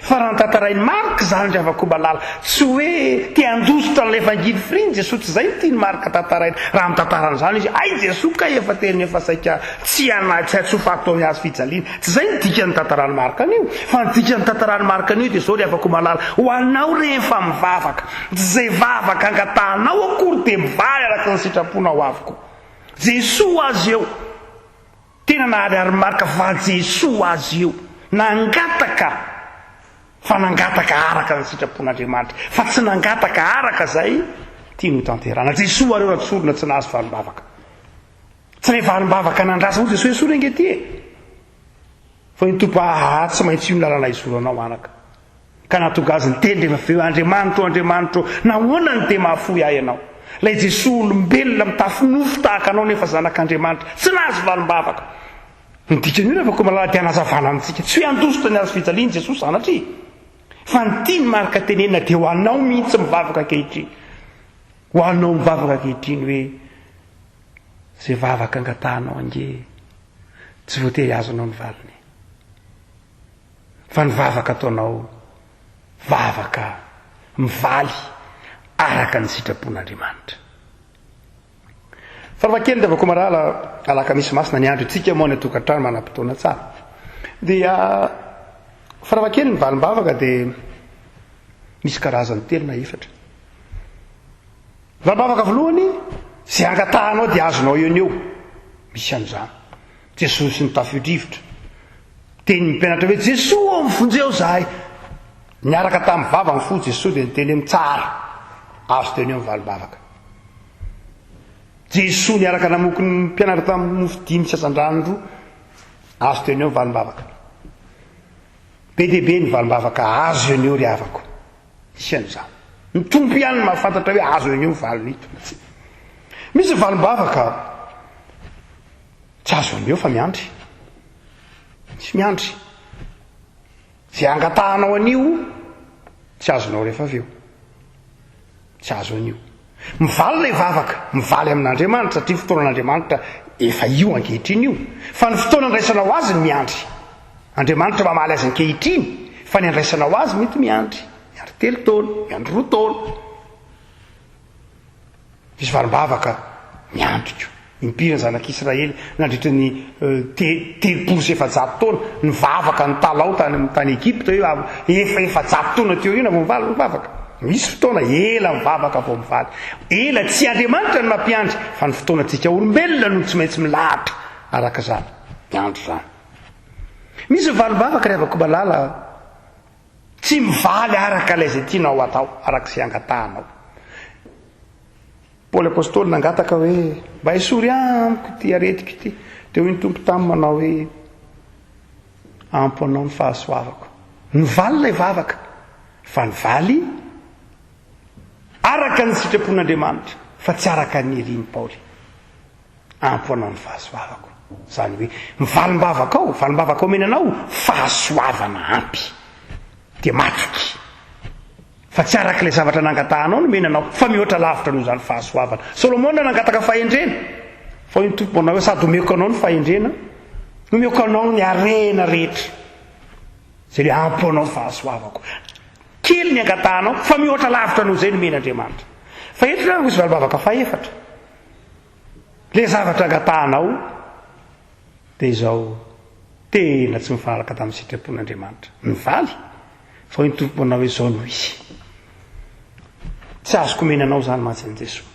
fa raha nytantarainy marika zany ry avako malala tsy hoe te handositra n'ilay evangily friny Jesosy tsy zay tia ny marika tantarainy raha mitantaran'izany izy ay Jesosy ka efa teriny efa saika tsy atsofa ataony azy fijaliana tsy zay ny dika ny tantarany marika an'io fa ny dika ny tantarany marika an'io dia zao ry avako malala ho anao rehefa mivavaka tsy zay vavaka angatahanao akory dia mivaly araka ny sitraponao avoko Jesosy azy eo tena naharihary marika fa Jesosy azy eo nangataka fa nangataka araka ny sitrapon'Andriamanitra fa tsy nangataka araka zay tia no tanterana Jesosy areo raha tsorona tsy nahazo valim-bavaka tsy le valim-bavaka nandrasa ho Jesosy esory angety fa ny tompo tsy maintsy io ny lalana izoranao anaka ka nahatonga azy niteny rehefa aveo Andriamanitra nahoana ny te mahafoy ahy ianao lay Jesosy olombelona mitafinofo tahaka anao nefa zanak'Andriamanitra tsy nahazo valim-bavaka ny dikany io rehefa ko malala dia nazavana amintsika tsy hoe andositra ny azo fijaliany Jesosy zanatry fa ny tia ny marika tenenina dia ho anao mihitsy mivavaka ankehitriny ho anao mivavaka ankehitriny hoe zay vavaka angatahanao ange tsy voatery azonao ny valiny fa ny vavaka ataonao vavaka mivaly araka ny sitrapon'Andriamanitra faravakely dia avako marala alaka misy masina ny andro itsika moa ny atokantrano manam-potoana tsara dia faravakely ny valim-bavaka dia misy karazany telo na efatra valim-bavaka voalohany zay angatahanao dia azonao eo eo misy an'izany Jesosy ny tafio-drivotra teny mimpianatra hoe Jesosy mifonjeo zahay niaraka tamin'ny vava ny fo Jesosy dia niteny hoe mitsara azo teny eo ny valim-bavaka Jesosy niaraka namoky ny mpianatra tamin'ny mofo dimy sy asan-drano azo teny eo ny valim-bavaka be dia be ny valim-bavaka azo eo eo ry avako isy an'izany ny tompo ihany mahafantatra hoe azo eo eo valonito misy valim-bavaka tsy azo eo fa miandry tsy miandry zay angatahanao an'io tsy azonao rehefa avy eo tsy azo an'io mivaly ilay vavaka mivaly amin'Andriamanitra satria fotoanan'Andriamanitra efa io ankehitriny io fa ny fotoana andraisanao azy ny miandry Andriamanitra mamaly azy ankehitriny fa ny andraisanao azy mety miandry 3 taona miandro 2 taona misy valim-bavaka miandrika impirany zanak'Israely nandritra ny 300 taona nivavaka ny talao tany Egypta hoe efa-jato taona teo ina vao mivaly mivavaka. Misy fotoana ela mivavaka vao mivaly, ela tsy Andriamanitra no mampiandry fa ny fotoanantsika olombelona no tsy maintsy milahatra araka zany miandro zany. Misy valim-bavaka rehavako malala tsy mivaly araka ilay izay tianao atao, araka izay angatahanao. Paoly apôstôly nangataka hoe mba hisory amiko ty aretiko ty, teo ny tompo taminy manao hoe ampo anao ny fahasoavako. Nivaly ilay vavaka fa nivaly araka ny sitrapon'Andriamanitra fa tsy araka ny heriny Paoly. Ampo anao ny fahasoavako, zany hoe mivalim-bavaka ao, valim-bavaka ao menanao fahasoavana ampy dia matroky, fa tsy araka ilay zavatra nangatahanao no menanao fa mihoatra lavitra noho zany fahasoavana. Solomona nangataka fahendrena fa ny tompo anao hoe sady omeko anao ny fahendrena, omeko anao ny arena rehetra, zay le ampo anao fahasoavako. Kely ny angatahanao fa mihoatra lavitra noho zay no men'Andriamanitra. Fa eto zany misy valim-bavaka faefatra. Le zavatra angatahanao dia izao tena tsy mifanaraka tamin'ny sitrapon'Andriamanitra. Nivaly fa ny tompo anao hoe zao no izy. Tsy azoko menanao zany mantsy an' Jesosy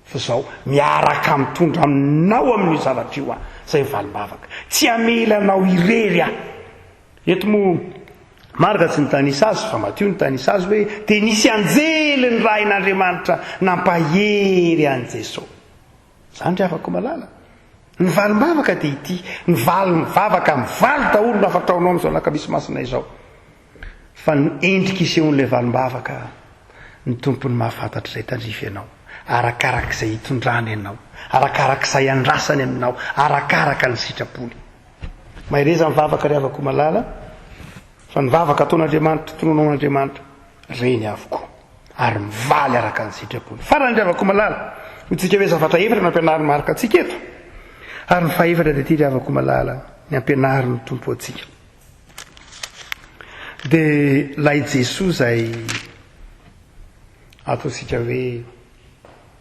fa zao miaraka mitondra aminao amin'io zavatra io zay valim-bavaka. Tsy amelanao irery aho. Eto moa marika tsy nitanisa azy fa Matio nitanisa azy hoe dia nisy anjely ny rain'Andriamanitra nampahery an' Jesosy. Zany ry afako malala. Ny valim-bavaka dia ity, ny valim-bavaka mivaly daholo no afatraonao amin'izao lakamisy masina izao. Fa ny endrika isehoan'ilay valim-bavaka ny tompony mahafantatra izay tandrify ianao, arakarak'izay hitondrany ianao, arakarak'izay andrasany aminao, arakaraka ny sitrapony. Mahereza ny vavaka ry havako malala fa ny vavaka ataon'Andriamanitra, tononon'Andriamanitra reny avokoa ary mivaly araka ny sitrapony. Farany ry havako malala itsika hoe zavatra efatra no ampianariny marika antsika eto, ary ny faefatra dia ity ry havako malala ny ampianariny tompo antsika dia lay Jesosy zay ataontsika hoe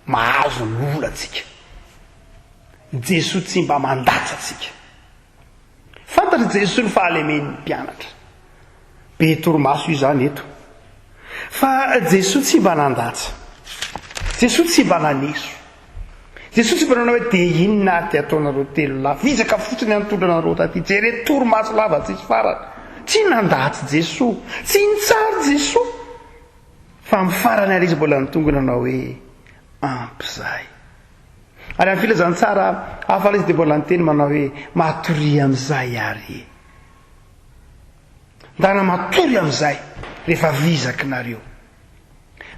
mahazo lola atsika. Jesosy tsy mba mandatsa atsika. Fantatra Jesosy ny fahalemen'ny mpianatra, be torimaso io zany eto, fa Jesosy tsy mba nandatsa, Jesosy tsy mba naneso, Jesosy tsy mba nanao hoe dia inona ty ataonareo telo lahy, vizaka fotsiny anotondranareo taty, jere torimaso lava tsisy farany. Tsy nandatsy Jesosy, tsy nitsary Jesosy, fa mifarany ary izy mbola nitonga nanao hoe ampy zay. Ary amin'ny filazantsara hafa izy dia mbola niteny manao hoe matory amin'izay ary, ndana matory amin'izay rehefa vizakinareo.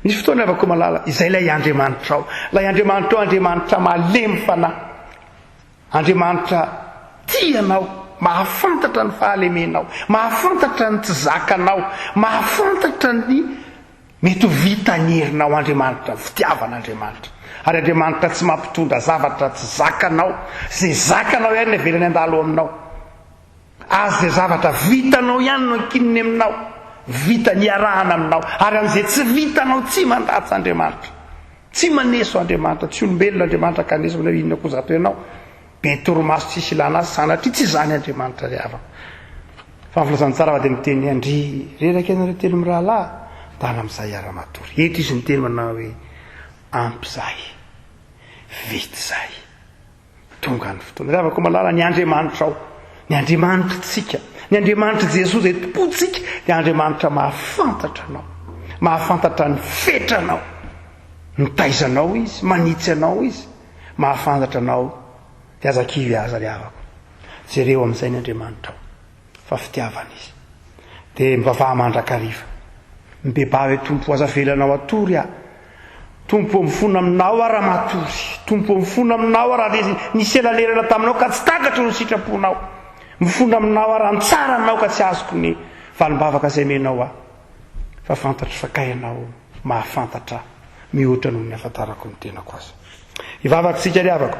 Nisy fotoana avako malala izay lay Andriamanitra ao, lay Andriamanitra ao, Andriamanitra malemy fanahy, Andriamanitra tianao, mahafantatra ny fahalemenao, mahafantatra ny tsy zakanao, mahafantatra ny mety ho vita ny herinao. Andriamanitra fitiavan'Andriamanitra, ary Andriamanitra tsy mampitondra zavatra tsy zakanao, zay zakanao ihany ny velany andalo aminao, azy zay zavatra vitanao ihany no ankininy aminao, vita ny arahana aminao, ary amin'izay tsy vitanao tsy mandatsy Andriamanitra, tsy maneso Andriamanitra, tsy olombelona Andriamanitra ka aneso manao inona koa zato ianao, be torimaso tsisy ilana azy sanatria tsy zany Andriamanitra ry havako. Fa ny filazantsara va dia miteny andry reraka ianareo telo amin'ny rahalahy dana amin'izay ara-matory. Eto izy niteny manao hoe ampy zay, vita zay, tonga ny fotoana. Ry havako malala ny Andriamanitra ao, ny Andriamanitra tsika, ny Andriamanitra Jesosy zay tompontsika dia Andriamanitra mahafantatra anao, mahafantatra ny fetranao, ny taizanao izy, manitsy anao izy, mahafantatra anao. Dia azakivy aza ry havako, jereo amin'izay ny Andriamanitra ao fa fitiavana izy. Dia mivavaha mandrakariva mibeba hoe tompo aza velanao atory aho, tompo mifona aminao ara matory, tompo mifona aminao ara nisy elalerana taminao ka tsy takatro ny sitraponao, mifona aminao ara ntsara anao ka tsy azoko ny valim-bavaka izay menao aho, fa fantatra fa kainao mahafantatra mihoatra noho ny afantarako ny tenako azy. Ivavakantsika ry havako,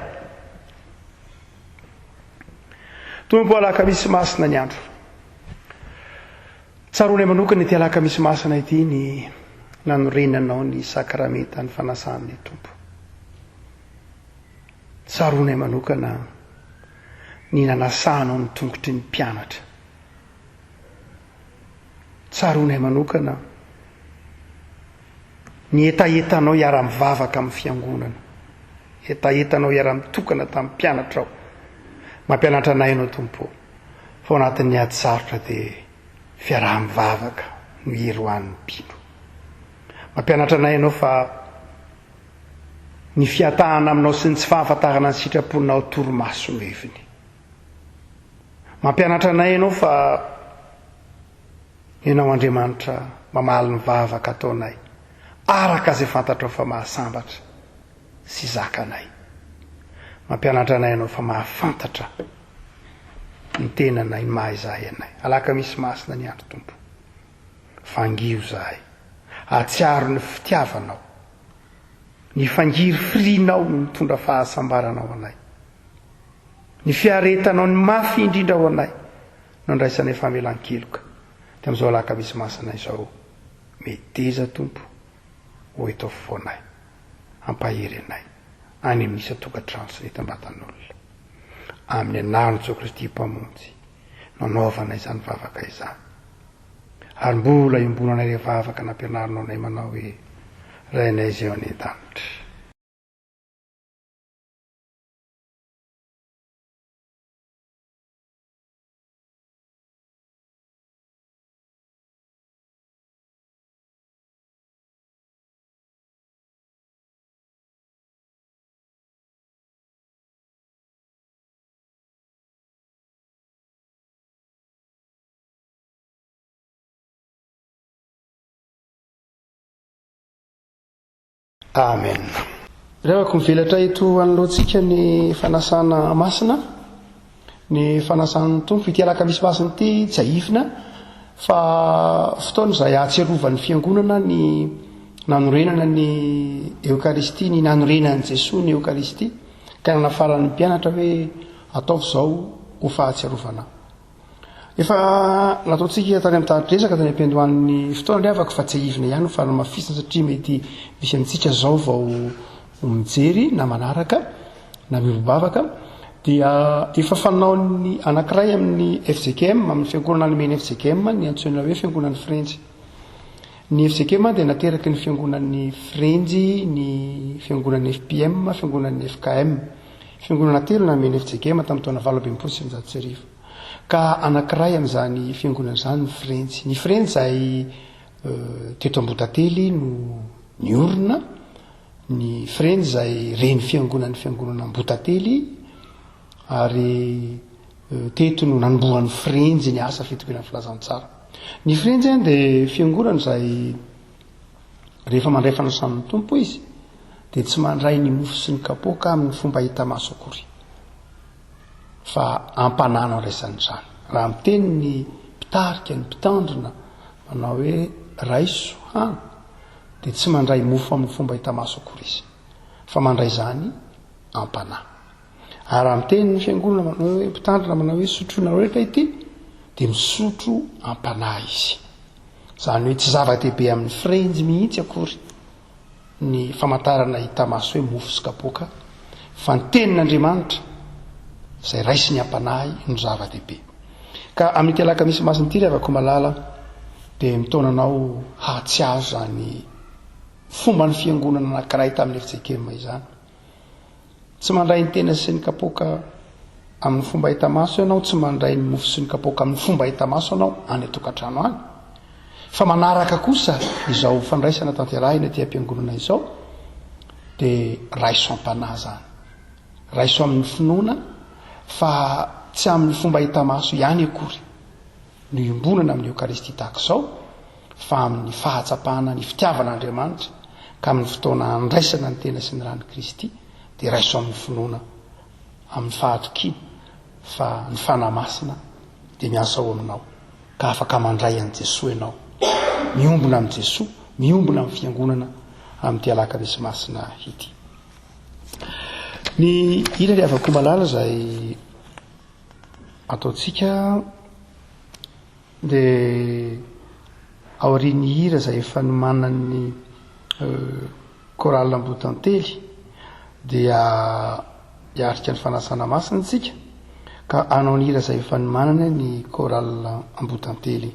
tompo alakamisy masina ny andro, tsaroany manokana ity alakamisy masina ity ny nanorenanao ny sakramenta ny fanasan'ny tompo. Tsaronay manokana ny nanasanao ny tongotry ny mpianatra. Tsaronay manokana ny etaetanao iara-mivavaka amin'ny fiangonana, etaetanao iara-mitokana tamin'ny mpianatra ao, mampianatra anay ianao tompo, fa ao anatin'ny ady sarotra dia fiaraha-mivavaka no heroan'ny mpino. Mampianatra anay ianao fa ny fiatahana aminao sy ny tsy fahafantarana ny sitraponao torimaso meviny. Mampianatra anay ianao fa ianao Andriamanitra mamaly ny vavaka ataonay araka izay fantatrao fa mahasambatra sy zakanay. Mampianatra anay ianao fa mahafantatra ny tenanay, ny mahaizay anay. Alaka misy masina ny andro tompo, fangio zahay, atsiaro ny fitiavanao, ny fangiry firinao no mitondra fahasambaranao anay, ny fiaretanao ny mafy indrindra ao anay no ndraisanay famelan-keloka. Dia amin'izao alaka misy masina izao, meteza tompo, oeto foanay, ampahery anay any amin'isa tokantrano sy netam-batan'olona. Amin'ny anarany Jesosy Kristy mpamonjy, nanaovanay izany vavaka izany. Ary mbola iombonanay ilay vavaka nampianarinao anay manao hoe rainay izay ao any an-danitra. Amen. Rehako mivelatra eto anoloantsika ny fanasana masina, ny fanasan'ny tompo. Ity alaka misy masina ity tsy ahifina fa fotoana izay ahatsiarovan'ny fiangonana ny nanorenana ny Eukaristia, ny nanorenan'i Jesosy ny Eukaristia, ka nanafaran'ny mpianatra hoe ataovy izao ho fahatsiarovana. Efa nataontsika tany amin'ny taritrezaka tany ampiandohan'ny fotoana ilay avaka fa tsy ahifina ihany fa mafisina satria mety misy amintsika zao vao mijery na manaraka na mivobavaka dia efa fanao ny anankiray amin'ny FJKM, amin'ny fiangonana nomeny FJKM, ny antsoina hoe fiangonan'ny Frenjy. Ny FJKM dia nateraky ny fiangonan'ny Frenjy, ny fiangonan'ny FPM, fiangonan'ny FKM. Fiangonana telo nomeny FJKM tamin'ny taona 1970. Ka anankiray amin'izany fiangonana izany ny Frenjy. Ny Frenjy izay teto Ambotately no niorina, ny Frenjy izay reny fiangonana Ambotately, ary teto no nanombohan'ny Frenjy ny asa fitokana filazantsara. Ny Frenjy dia fiangonana izay rehefa mandray fanasan'ny tompo izy dia tsy mandray ny mofo sy ny kapoaka amin'ny fomba hita maso akory, fa ampanana raisany izany. Raha miteny ny mpitarika, ny mpitandrina manao hoe raiso hany dia tsy mandray mofo amin'ny fomba hita maso akory izy, fa mandray izany ampanahy. Ary raha miteny ny fiangonana manao hoe mpitandrina manao hoe sotrona rehetra ity dia misotro ampanahy izy. Izany hoe tsy zava-dehibe amin'ny Frenjy mihitsy akory ny famantarana hita maso hoe mofo sy kapoaka, fa ny tenin'Andriamanitra izay raisy ny ampanahy no zava-dehibe. Ka amin'ny alaka misy masina ity rehefa malala dia mitaonanao hatsiaro zany fomba ny fiangonana anankiray tamin'ny FJKM izany. Tsy mandray ny tena sy ny kapoaka amin'ny fomba hita maso ianao, tsy mandray ny mofo sy ny kapoaka amin'ny fomba hita maso ianao any atokantrano any, fa manaraka kosa izao fandraisana tanterahina ety am-piangonana izao dia raiso ampanahy zany, raiso amin'ny finoana fa tsy amin'ny fomba hita maso ihany akory no iombonana amin'ny Eukaristia tahaka izao, fa amin'ny fahatsapahana ny fitiavan'Andriamanitra ka amin'ny fotoana andraisana ny tena sy ny rany Kristy dia raiso amin'ny finoana, amin'ny fahatokiana, fa ny fanamasina dia miasa ao aminao ka afaka mandray an'i Jesosy ianao, miombona amin'i Jesosy, miombona amin'ny fiangonana amin'ity alaka misy masina ity. Ny ila ilay avako malala izay ataontsika dia aoriany hira izay efa nomanany koral ambotantely dia hiarika ny fanasana masina tsika ka anao ny hira izay efa nomanana ny koral ambotantely.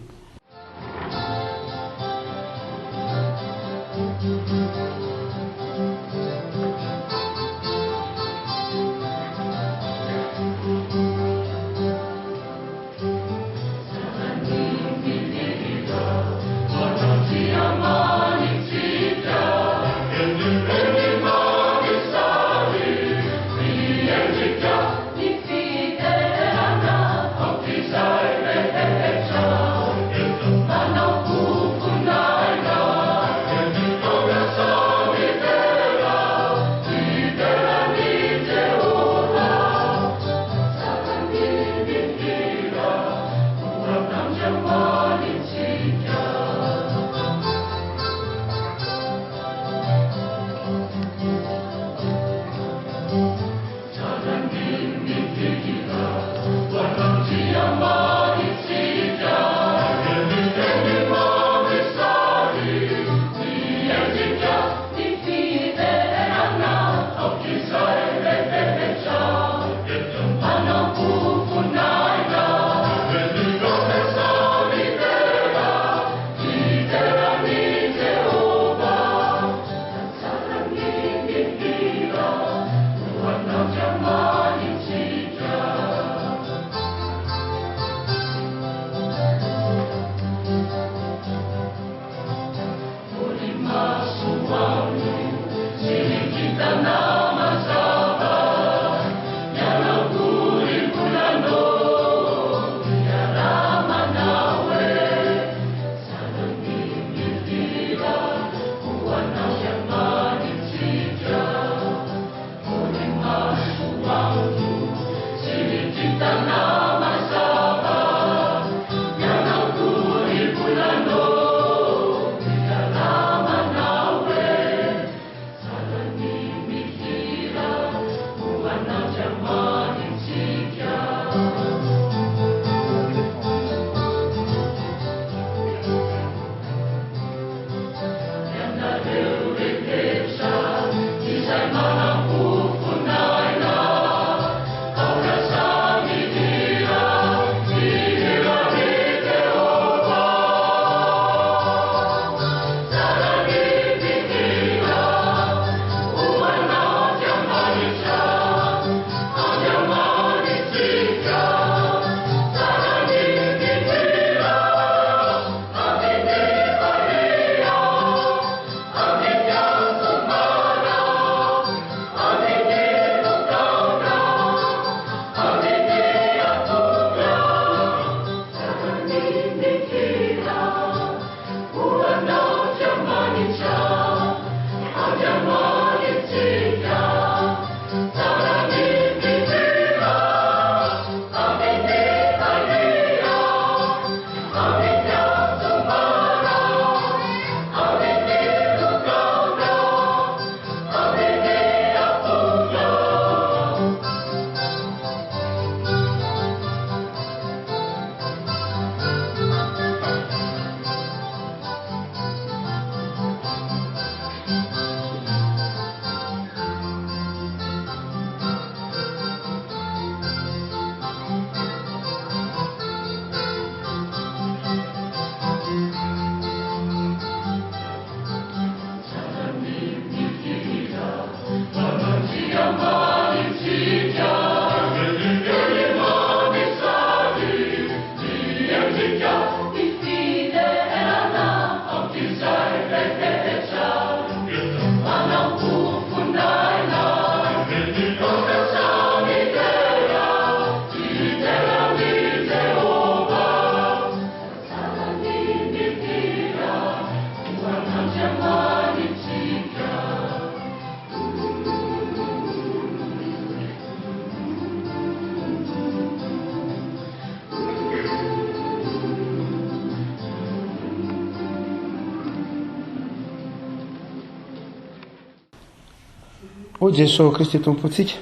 o Jesosy Kristy tompontsika,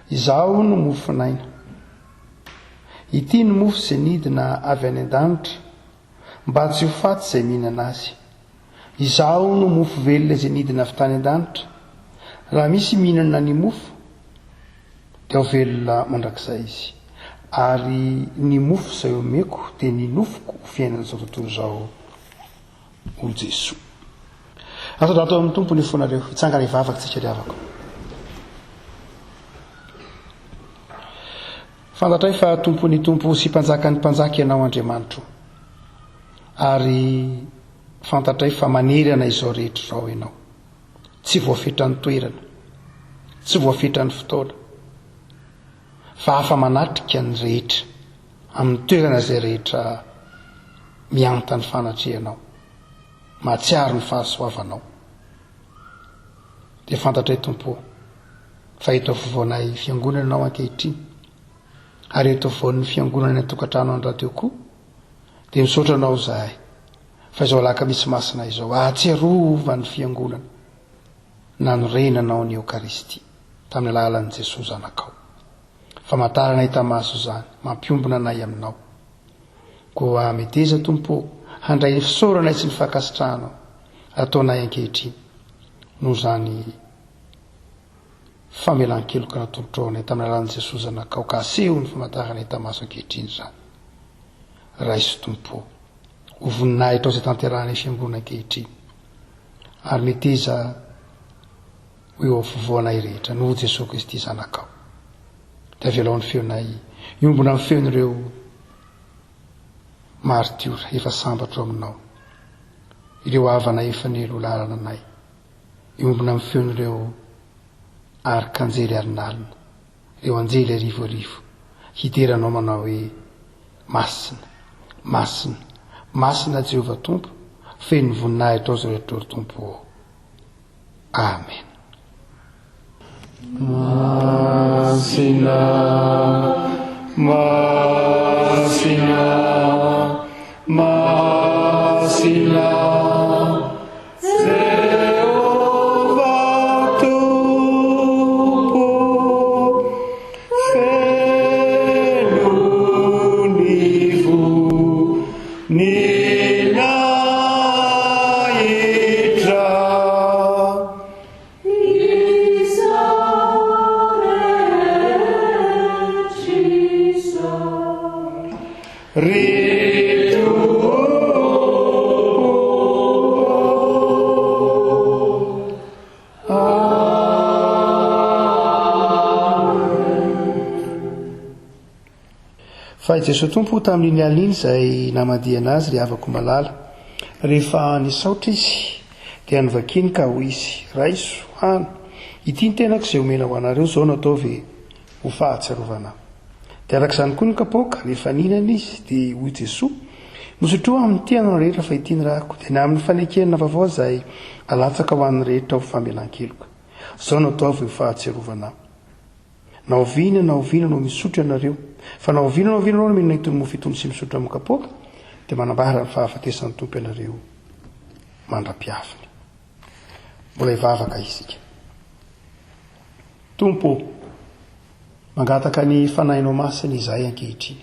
izaho no mofo finaina. Ity no mofo izay nidina avy any an-danitra mba tsy ho faty izay mihinana azy. Izaho no mofo velona izay nidina avy tany an-danitra. Raha misy mihinana ny mofo dia ho velona mandrakizay izy. Ary ny mofo izay omeko dia ny nofoko ho fiainan'izao tontolo izao ho Jesoa. Ato amin'ny tompo ny fonareo hitsangana ivavaka tsika riavako. Fantatray fa tompony tompo sy mpanjakany mpanjaka ianao Andriamanitra. Ary fantatray fa manerana izao rehetra izao ianao. Tsy voafetrany toerana, tsy voafetrany fotoana, fa afa manatrika ny rehetra amin'ny toerana izay rehetra mianta ny fanatrehanao, mahatsiaro ny fahasoavanao. Dia fantatray tompo fa eto afovoanay fiangonana ianao ankehitriny, ary eto afovoan'ny fiangonana ny tokantrano any radio koa, dia misaotra anao zahay fa izao alakamisy masina izao ahatsiarova ny fiangonana nanorenanao ny Eukaristia tamin'ny alalan'i Jesosy zanakao. Famantarana hitamaso zany, mampiombona anay aminao. Koa meteza tompo handray ny fisaoranay sy ny fankasitrahanao ataonay ankehitriny noho zany famelan-keloka natolotrao tamin'ny alalan'i Jesosy zanakao ka aseho ny famantarana hitamaso ankehitriny zany. Raiso tompo ho voninahitra izay tanterahana fiangonana ankehitriny, ary meteza ho eo afovoanay rehetra noho Jesosy Kristy zanakao. Dia avelaon'ny feonay iombona amin'ny feon'ireo martiora efa sambatra aminao, ireo havana efa nelo lalana anay, iombona amin'ny feon'ireo arkanjely arinalina, ireo anjely arivoarivo, hiteranao manao hoe masina, masina, masina Jehovah tompo, feno voninahitra ao izao rehetra tompo. Amen. Masina, masina, masina, Jehovah tompo, feno nivo ninahitra. Fa Jesosy tompo tamin'iny aliny izay namadiana azy ry havako malala, rehefa nisaotra izy dia nivakiny ka ho izy raiso hany, ity ny tenako izay omena ho anareo zao natao ve ho fahatsiarovana. Dia arak'izany koa ny kapoaka rehefa ninana izy dia hoy Jesosy, nosotroa amin'ny tianao rehetra fa ity ny rako, dia ny amin'ny fanekenana vaovao izay alatsaka ho an'ny rehetra ho famelan-keloka. Zao natao ve ho fahatsiarovana. Na oviana no misotro ianareo, fa na oviana no mihinana itony mofo itony sy misotro amin'ny kapoaka, dia manambara ny fahafatesan'ny tompo ianareo mandra-piafiny. Mbola hivavaka isika. Tompo, mangataka ny fanahinao masina izay ankehitriny.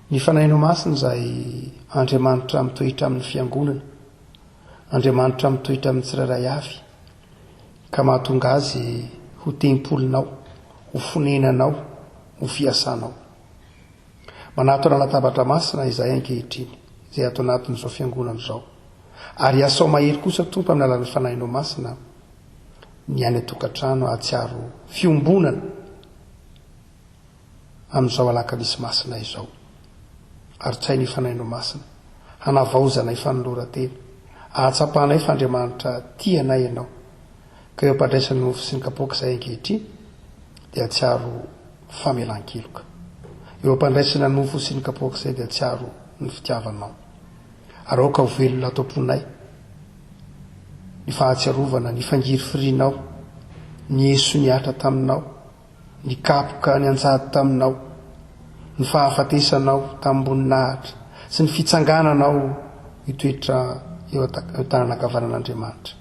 Ny fanahinao masina izay Andriamanitra mitohitra amin'ny fiangonana, Andriamanitra mitohitra amin'ny tsirairay avy, ka mahatonga azy ho tempolinao, ho fonenanao, ho fiasanao. Manatona latabatra masina izay ankehitriny, izay ato anatin'izao fiangonana izao. Ary asao mahery kosa tompo amin'ny alalan'ny fanahinao masina ny any tokantrano ahatsiaro fiombonana amin'izao alakamisy masina izao. Ary tsy hay ny fanahinao masina hanavaozana fanoloran-tena, ahatsapanay fa Andriamanitra tianay ianao, ka eo ampandraisany mofo sy ny kapoaka izay ankehitriny dia atsiaro famelan-keloka. Eo ampandraisana ny mofo sy ny kapoaka izay dia atsiaro ny fitiavanao. Ary aoka ho velona ato am-ponay ny fahatsiarovana, ny fangiry firinao, ny eso niatra taminao, ny kapoka ny anjady taminao, ny fahafatesanao tambony-nahitra sy ny fitsangananao hitoetra eo tananakavanan'Andriamanitra.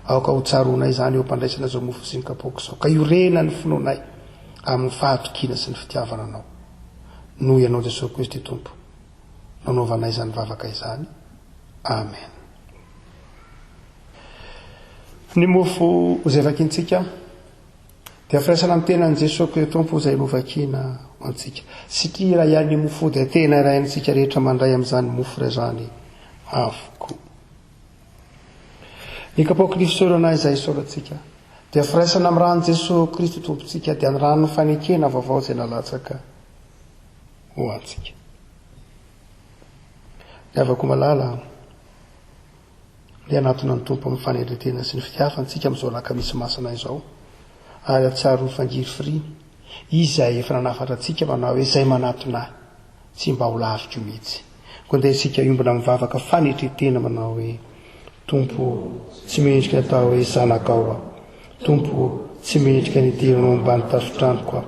Aoka ho tsaronay zany eo ampandraisana zao mofo sy ny kapoaka izao, ka iorena ny finoanay amin'ny fahatokina sy ny fitiavananao. Noho ianao Jesosy Kristy tompo. nanaovanay izany vavaka izany. Amen. Ny mofo izay vakintsika dia firaisana amin'ny tenan'i Jesosy Kristy Tompo izay novakiana antsika. Satria raha ihany ny mofo dia tena iraintsika rehetra mandray amin'izany mofo iray izany avokoa. Ny kapoaka ny fisaorana izay isaorantsika dia firaisana amin'ny ran'i Jesosy Kristy Tompontsika dia ny rano fanekena vaovao izay nalatsaka ho antsika. Ny avako malala ny anatona ny Tompo amin'ny fanendretena sy ny fitiavantsika amin'izao alakamisy masina izao, ary atsiaro ny fangiry firiny izay efa nanafatra antsika manao hoe izay manatona ahy tsy mba ho laviko mihitsy. Koa ndeha isika iombona mivavaka fanetretena manao hoe Tompo tsy mendrika atao hoe zanakao aho, Tompo tsy mendrika ny diranao ambany tafotraniko aho,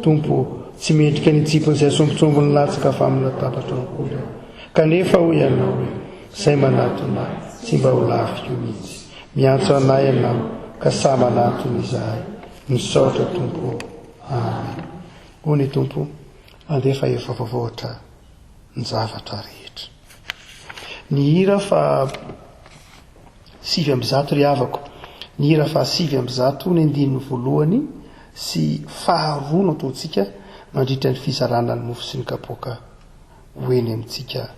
Tompo tsy mendrika ny tsipony izay sombotsombony latsaka fa amin'ny latabatra ny koly aho, kanefa ho ianao hoe izay manatona ahy tsy mba ho laviko mihitsy. Miantso anay ianao ka sa manatona izahay, misaotra Tompo. Amen. Ho ny Tompo andefa efa voavoatra ny zavatra rehetra. Ny hira fa 700 ry havako, ny hira fa 700 ny andininy voalohany sy faharoa no ataontsika mandritra ny fizarana ny mofo sy ny kapoaka hoeny amintsika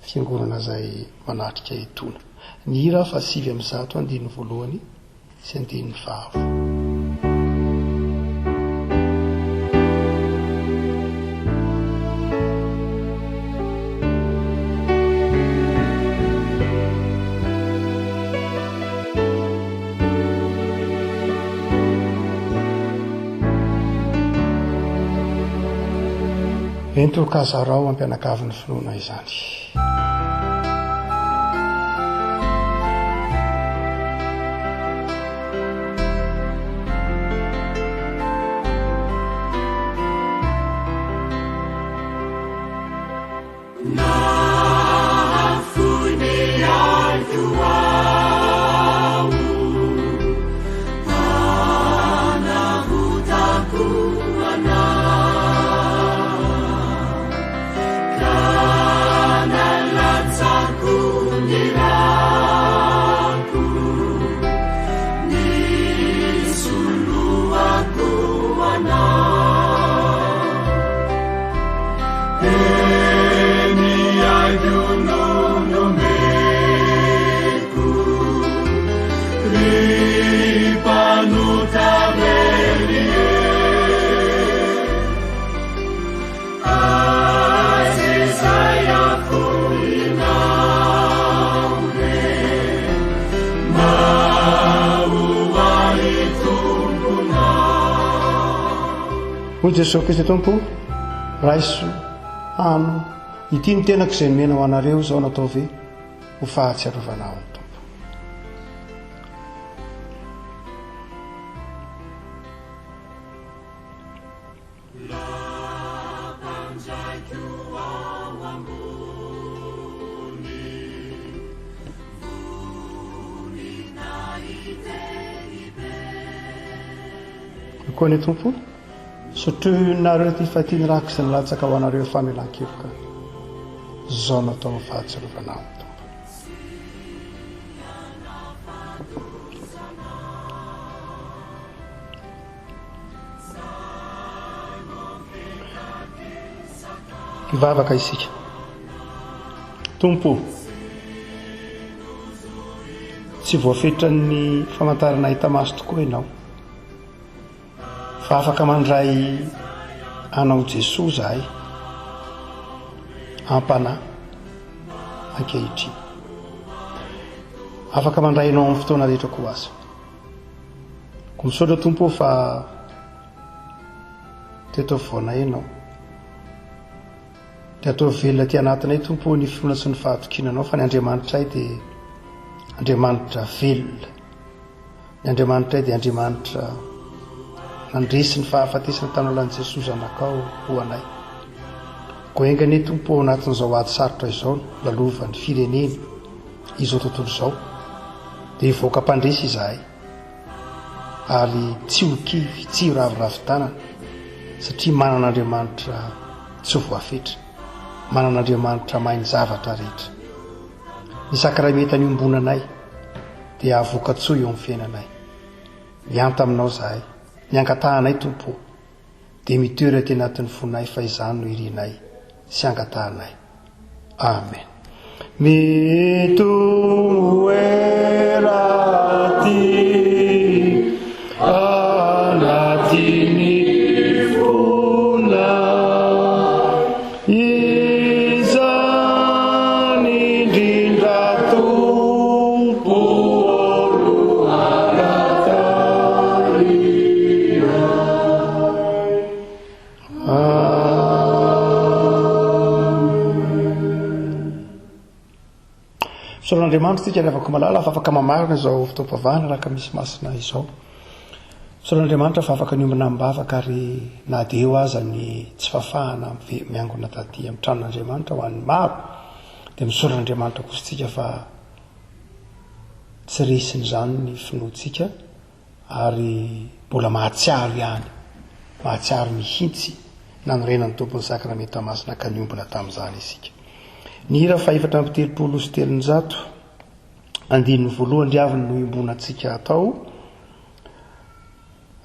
fiangonana izay manatrika etona. Ny hira fa 700 andininy voalohany sy andininy faharoa. Entokazarao ampianakavin'ny finoana izany. Hoy Jesosy Kristy Tompo, raiso ano ity ny tenako izay nomena ho anareo izao natao ve ho fahatsiarovanao ny Tompo. Koa ny Tompo sotroinareo ty fatiny rako izay nilatsaka ho anareo famelan-keloka izao natao ho fahatsiarovanao ny Tompo. Hivavaka isika. Tompo, tsy voafetra ny famantarana hita maso tokoa ianao, fa afaka mandray anao Jesosy zahay ampana ankehitriny, afaka mandray anao amin'ny fotoana rehetra koa aza. Ko misaotra Tompo fa teto voanay ianao, dia atao velona ty anatinay Tompo ny finoana sy ny fahatokinanao, fa ny Andriamanitra dia Andriamanitra velona, ny Andriamanitra dia Andriamanitra nandresy ny fahafatesana tan'olany Jesosy zanakao ho anay. Ko engany Tompo anatin'izao ady sarotra izao lalova ny fireneny izao tontolo izao, dia hivoaka mpandresy izahay ary tsy ho kivy, tsy ho raviravin-tanana, satria manan'Andriamanitra tsy voafetra. manan'Andriamanitra mainy zavatra rehetra. Ny sakrameta niombonanay dia avoka-tsoa eo amin'ny fiainanay. Mianta aminao zahay, miangatahanay Tompo, dia mitoery aty anatin'ny fonay fa izany no irinay sy angatahanay. Amen. Mitoerati anatiny fona izany indrindra Tompo Soran'Andriamanitra tsika ny afaka malala fa afaka mamarina izao fotoam-pavahana raka misy masina izao. Soran'Andriamanitra fa afaka niombina mibavaka ary na dia eo aza ny tsy fafahana miangona taty amin'ny tranon'Andriamanitra ho an'ny maro, dia misoran'Andriamanitra kosa tsika fa tsy resiny izany ny finoantsika ary mbola mahatsiaro ihany, mahatsiaro mihitsy nanorenan'ny tompony sakramenta masina ka niombona tamin'izany isika. Ny hira fa 430 andininy voalohany avy no imbonantsika atao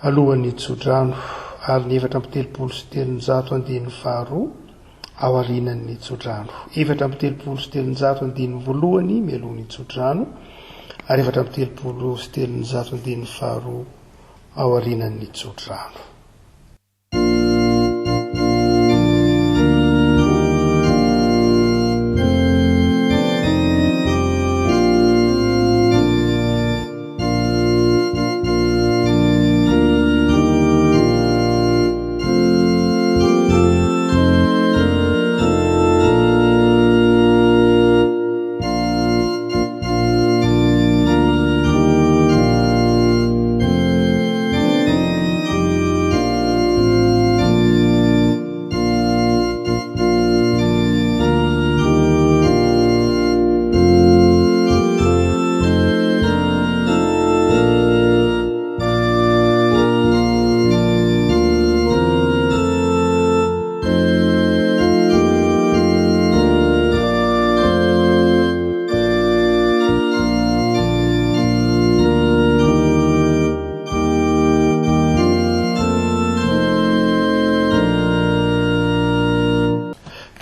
alohan'ny tsodrano, ary ny 430 andininy faharoa ao arinan'ny tsodrano, 430 andininy voalohany mialohan'ny tsodrano, ary 430 andininy faharoa ao arinan'ny tsodrano.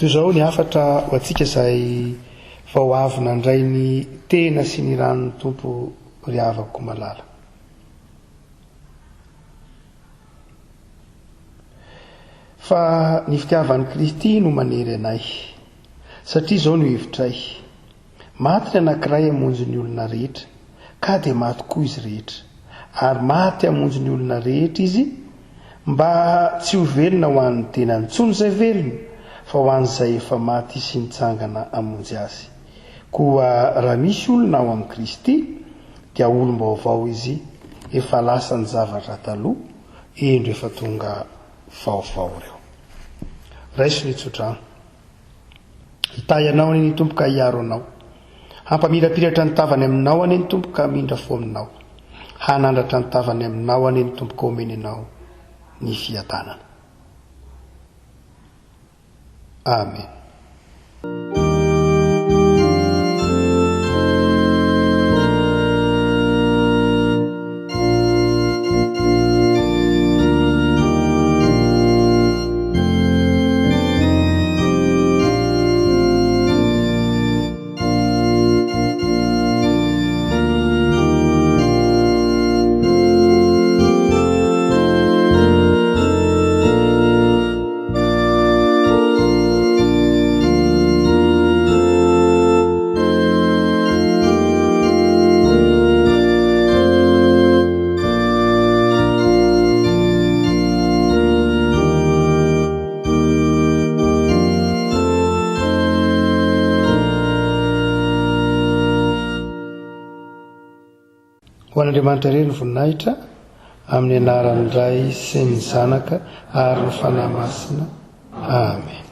Toy izao ny afatra ho antsika izay vao avy nandray ny tena sy ny ranon'ny Tompo ry havako malala. Fa ny fitiavan'i Kristy no manery anay, satria izao no hevitray. Maty ny anankiray hamonjy ny olona rehetra, ka dia maty koa izy rehetra. Ary maty hamonjy ny olona rehetra izy, mba tsy ho velona ho an'ny tenany, tsony izay velona, fa ho an'izay efa maty sy nitsangana hamonjy azy. Koa raha misy olona ao amin'i Kristy, dia olom-baovao izy, efa lasa ny zavatra taloha, endro efa tonga vaovao ireo. Raiso ny tsodrano. Hitay anao any ny Tompo ka hiaro anao. Hampamirapiratra ny tavany aminao any ny Tompo ka mindra fo aminao. Hanandratra ny tavany aminao any ny Tompo ka omeny anao ny fiadanana. Amen. Ho an'Andriamanitra irery ny voninahitra amin'ny anaran'ny Ray sy ny Zanaka ary ny fanahy masina. Amen.